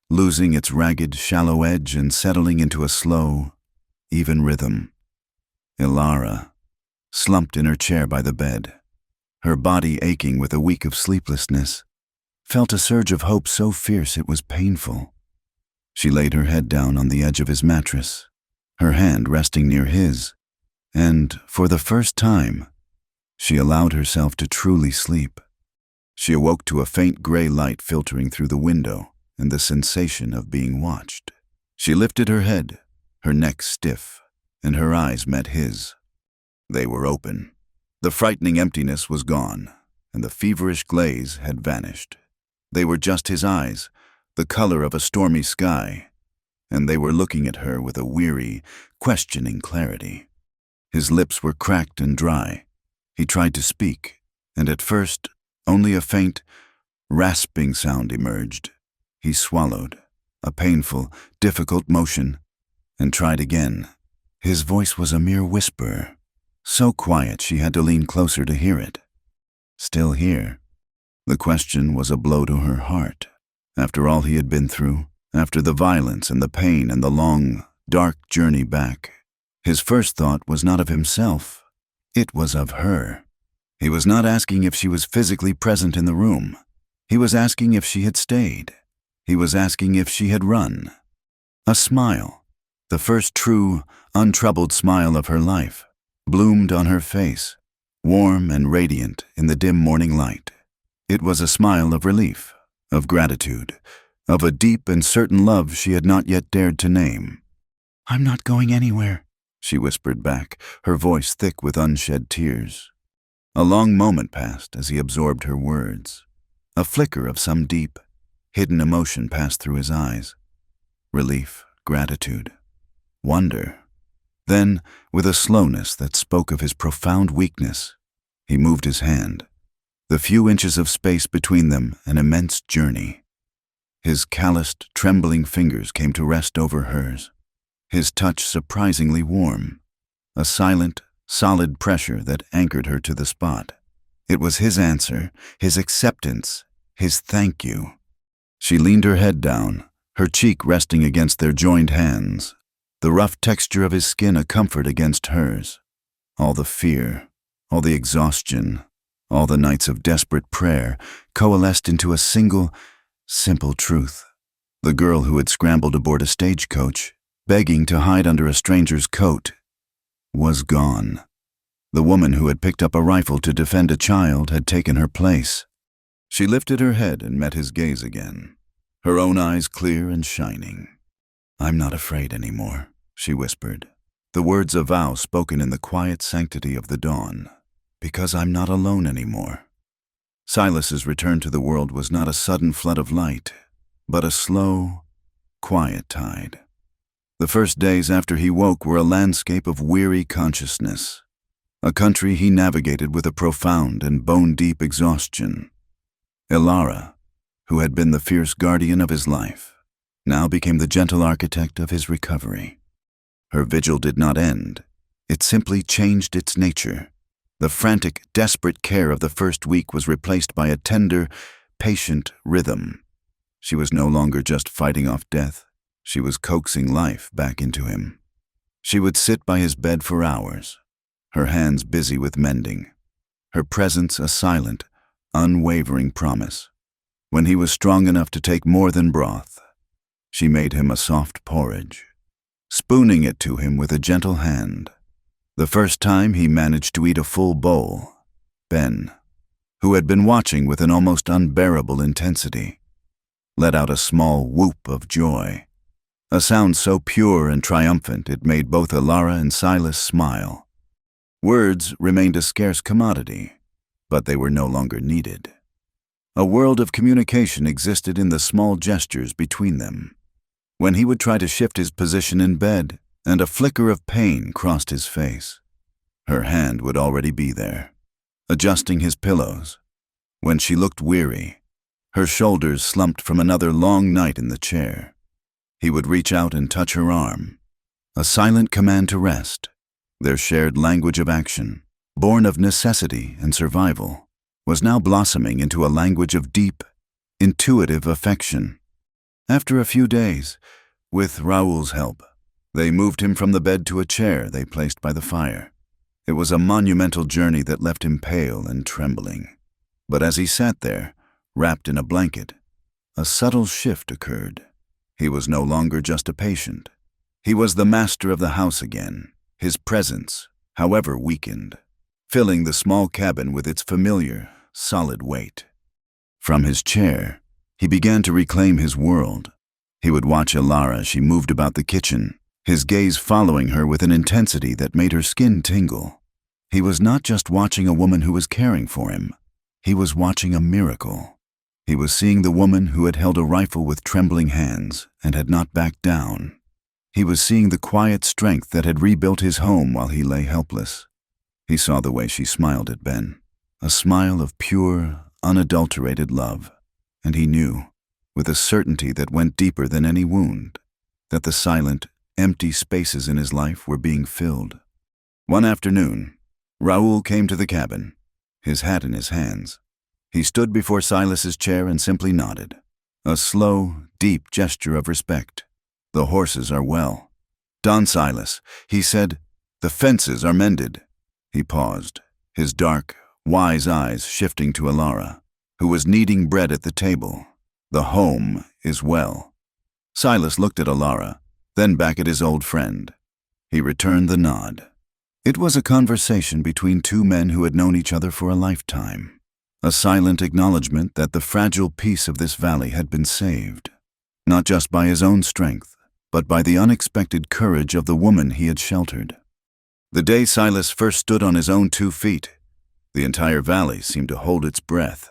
losing its ragged, shallow edge and settling into a slow, even rhythm. Ilara, slumped in her chair by the bed, her body aching with a week of sleeplessness, felt a surge of hope so fierce it was painful. She laid her head down on the edge of his mattress, her hand resting near his, and, for the first time, she allowed herself to truly sleep. She awoke to a faint gray light filtering through the window and the sensation of being watched. She lifted her head, her neck stiff, and her eyes met his. They were open. The frightening emptiness was gone, and the feverish glaze had vanished. They were just his eyes, the color of a stormy sky, and they were looking at her with a weary, questioning clarity. His lips were cracked and dry. He tried to speak, and at first, only a faint, rasping sound emerged. He swallowed, a painful, difficult motion, and tried again. His voice was a mere whisper, so quiet she had to lean closer to hear it. Still here. The question was a blow to her heart. After all he had been through, after the violence and the pain and the long, dark journey back, his first thought was not of himself. It was of her. He was not asking if she was physically present in the room. He was asking if she had stayed. He was asking if she had run. A smile, the first true, untroubled smile of her life, bloomed on her face, warm and radiant in the dim morning light. It was a smile of relief, of gratitude, of a deep and certain love she had not yet dared to name. "I'm not going anywhere," she whispered back, her voice thick with unshed tears. A long moment passed as he absorbed her words. A flicker of some deep, hidden emotion passed through his eyes. Relief, gratitude, wonder. Then, with a slowness that spoke of his profound weakness, he moved his hand. The few inches of space between them, an immense journey. His calloused, trembling fingers came to rest over hers, his touch surprisingly warm, a silent, solid pressure that anchored her to the spot. It was his answer, his acceptance, his thank you. She leaned her head down, her cheek resting against their joined hands, the rough texture of his skin a comfort against hers. All the fear, all the exhaustion, all the nights of desperate prayer coalesced into a single, simple truth. The girl who had scrambled aboard a stagecoach, begging to hide under a stranger's coat, was gone. The woman who had picked up a rifle to defend a child had taken her place. She lifted her head and met his gaze again, her own eyes clear and shining. "I'm not afraid anymore," she whispered, the words a vow spoken in the quiet sanctity of the dawn. "Because I'm not alone anymore." Silas's return to the world was not a sudden flood of light, but a slow, quiet tide. The first days after he woke were a landscape of weary consciousness, a country he navigated with a profound and bone-deep exhaustion. Ilara, who had been the fierce guardian of his life, now became the gentle architect of his recovery. Her vigil did not end. It simply changed its nature. The frantic, desperate care of the first week was replaced by a tender, patient rhythm. She was no longer just fighting off death. She was coaxing life back into him. She would sit by his bed for hours, her hands busy with mending, her presence a silent, unwavering promise. When he was strong enough to take more than broth, she made him a soft porridge, spooning it to him with a gentle hand. The first time he managed to eat a full bowl, Ben, who had been watching with an almost unbearable intensity, let out a small whoop of joy, a sound so pure and triumphant it made both Ilara and Silas smile. Words remained a scarce commodity, but they were no longer needed. A world of communication existed in the small gestures between them. When he would try to shift his position in bed, and a flicker of pain crossed his face, her hand would already be there, adjusting his pillows. When she looked weary, her shoulders slumped from another long night in the chair, he would reach out and touch her arm, a silent command to rest. Their shared language of action, born of necessity and survival, was now blossoming into a language of deep, intuitive affection. After a few days, with Raoul's help, they moved him from the bed to a chair they placed by the fire. It was a monumental journey that left him pale and trembling. But as he sat there, wrapped in a blanket, a subtle shift occurred. He was no longer just a patient. He was the master of the house again, his presence, however weakened, filling the small cabin with its familiar, solid weight. From his chair, he began to reclaim his world. He would watch Ilara as she moved about the kitchen, his gaze following her with an intensity that made her skin tingle. He was not just watching a woman who was caring for him. He was watching a miracle. He was seeing the woman who had held a rifle with trembling hands and had not backed down. He was seeing the quiet strength that had rebuilt his home while he lay helpless. He saw the way she smiled at Ben, a smile of pure, unadulterated love, and he knew, with a certainty that went deeper than any wound, that the silent, empty spaces in his life were being filled. One afternoon, Raoul came to the cabin, his hat in his hands. He stood before Silas's chair and simply nodded, a slow, deep gesture of respect. "The horses are well. Don Silas," he said, "the fences are mended." He paused, his dark, wise eyes shifting to Ilara, who was kneading bread at the table. "The home is well." Silas looked at Ilara, then back at his old friend. He returned the nod. It was a conversation between two men who had known each other for a lifetime, a silent acknowledgement that the fragile peace of this valley had been saved, not just by his own strength, but by the unexpected courage of the woman he had sheltered. The day Silas first stood on his own 2 feet, the entire valley seemed to hold its breath.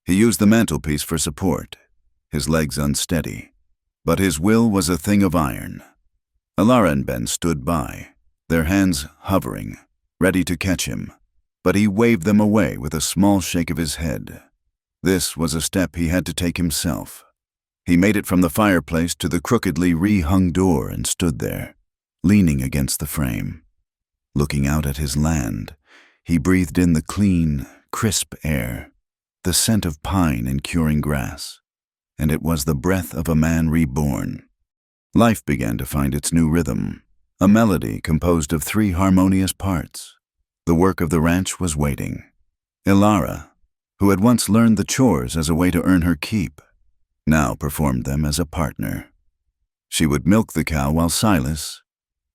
He used the mantelpiece for support, his legs unsteady, but his will was a thing of iron. Ilara and Ben stood by, their hands hovering, ready to catch him, but he waved them away with a small shake of his head. This was a step he had to take himself. He made it from the fireplace to the crookedly re-hung door and stood there, leaning against the frame. Looking out at his land, he breathed in the clean, crisp air, the scent of pine and curing grass, and it was the breath of a man reborn. Life began to find its new rhythm, a melody composed of 3 harmonious parts. The work of the ranch was waiting. Ilara, who had once learned the chores as a way to earn her keep, now performed them as a partner. She would milk the cow while Silas,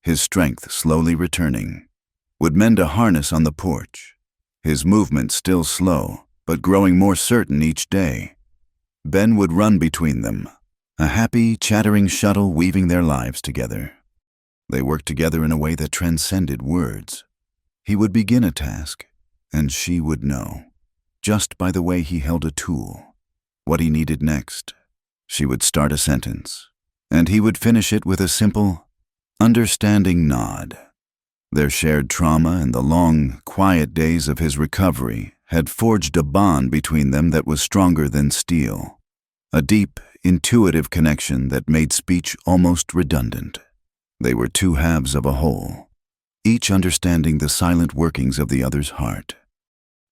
his strength slowly returning, would mend a harness on the porch, his movement still slow, but growing more certain each day. Ben would run between them, a happy, chattering shuttle weaving their lives together. They worked together in a way that transcended words. He would begin a task, and she would know, just by the way he held a tool, what he needed next. She would start a sentence, and he would finish it with a simple, understanding nod. Their shared trauma and the long, quiet days of his recovery had forged a bond between them that was stronger than steel. A deep, intuitive connection that made speech almost redundant. They were two halves of a whole, each understanding the silent workings of the other's heart.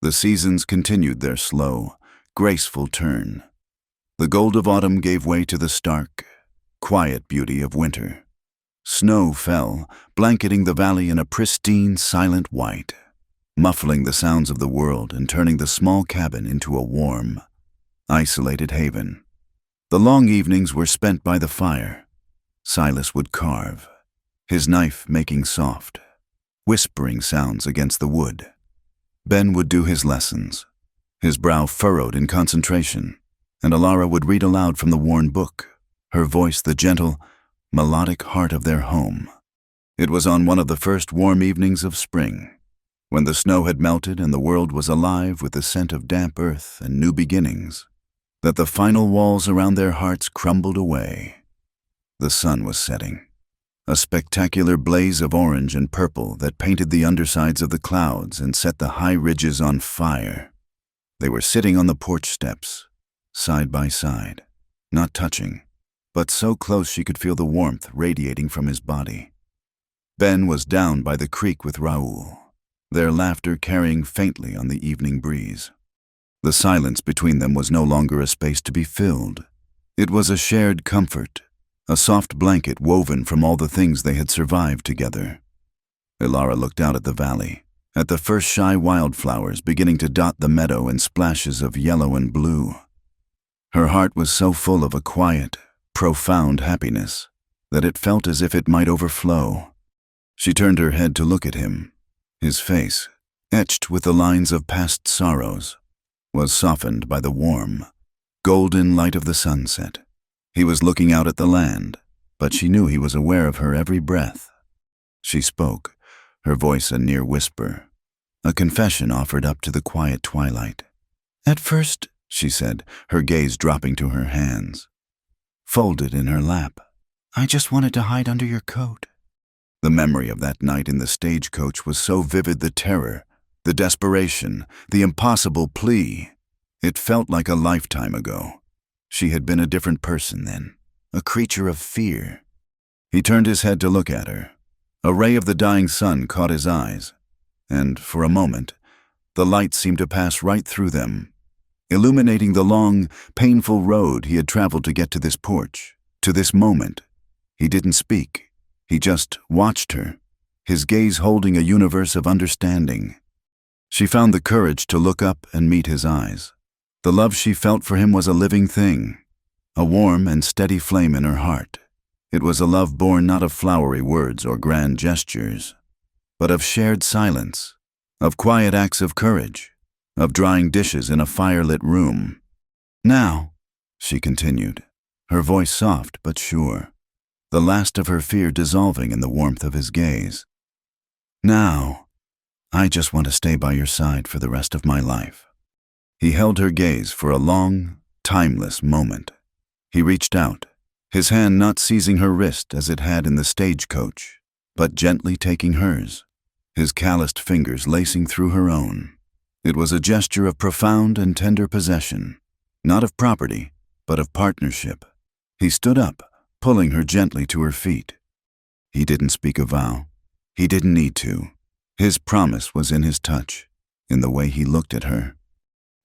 The seasons continued their slow, graceful turn. The gold of autumn gave way to the stark, quiet beauty of winter. Snow fell, blanketing the valley in a pristine, silent white, muffling the sounds of the world and turning the small cabin into a warm, isolated haven. The long evenings were spent by the fire. Silas would carve, his knife making soft, whispering sounds against the wood. Ben would do his lessons, his brow furrowed in concentration, and Alara would read aloud from the worn book, her voice the gentle, melodic heart of their home. It was on one of the first warm evenings of spring, when the snow had melted and the world was alive with the scent of damp earth and new beginnings, that the final walls around their hearts crumbled away. The sun was setting, a spectacular blaze of orange and purple that painted the undersides of the clouds and set the high ridges on fire. They were sitting on the porch steps, side by side, not touching, but so close she could feel the warmth radiating from his body. Ben was down by the creek with Raoul, their laughter carrying faintly on the evening breeze. The silence between them was no longer a space to be filled. It was a shared comfort, a soft blanket woven from all the things they had survived together. Alara looked out at the valley, at the first shy wildflowers beginning to dot the meadow in splashes of yellow and blue. Her heart was so full of a quiet, profound happiness that it felt as if it might overflow. She turned her head to look at him. His face, etched with the lines of past sorrows, was softened by the warm, golden light of the sunset. He was looking out at the land, but she knew he was aware of her every breath. She spoke, her voice a near whisper, a confession offered up to the quiet twilight. "At first," she said, her gaze dropping to her hands, folded in her lap, "I just wanted to hide under your coat." The memory of that night in the stagecoach was so vivid, the terror, the desperation, the impossible plea. It felt like a lifetime ago. She had been a different person then, a creature of fear. He turned his head to look at her. A ray of the dying sun caught his eyes, and for a moment, the light seemed to pass right through them, illuminating the long, painful road he had traveled to get to this porch, to this moment. He didn't speak. He just watched her, his gaze holding a universe of understanding. She found the courage to look up and meet his eyes. The love she felt for him was a living thing, a warm and steady flame in her heart. It was a love born not of flowery words or grand gestures, but of shared silence, of quiet acts of courage, of drying dishes in a fire-lit room. "Now," she continued, her voice soft but sure, the last of her fear dissolving in the warmth of his gaze. "Now, I just want to stay by your side for the rest of my life." He held her gaze for a long, timeless moment. He reached out, his hand not seizing her wrist as it had in the stagecoach, but gently taking hers, his calloused fingers lacing through her own. It was a gesture of profound and tender possession, not of property, but of partnership. He stood up, pulling her gently to her feet. He didn't speak a vow. He didn't need to. His promise was in his touch, in the way he looked at her.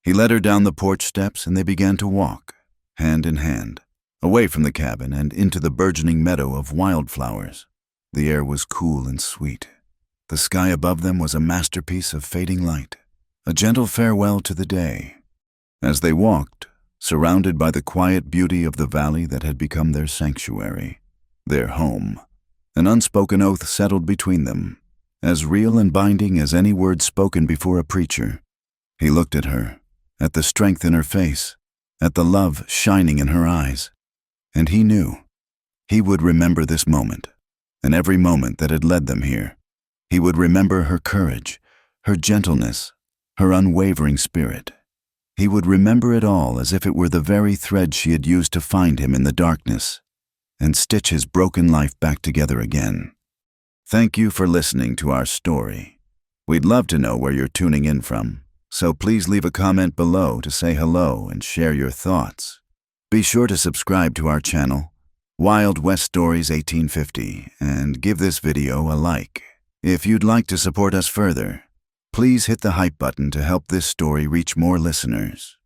He led her down the porch steps and they began to walk, hand in hand, away from the cabin and into the burgeoning meadow of wildflowers. The air was cool and sweet. The sky above them was a masterpiece of fading light, a gentle farewell to the day. As they walked, surrounded by the quiet beauty of the valley that had become their sanctuary, their home, an unspoken oath settled between them, as real and binding as any word spoken before a preacher. He looked at her, at the strength in her face, at the love shining in her eyes, and he knew. He would remember this moment, and every moment that had led them here. He would remember her courage, her gentleness, her unwavering spirit. He would remember it all as if it were the very thread she had used to find him in the darkness, and stitch his broken life back together again. Thank you for listening to our story. We'd love to know where you're tuning in from, so please leave a comment below to say hello and share your thoughts. Be sure to subscribe to our channel, Wild West Stories 1850, and give this video a like. If you'd like to support us further, please hit the hype button to help this story reach more listeners.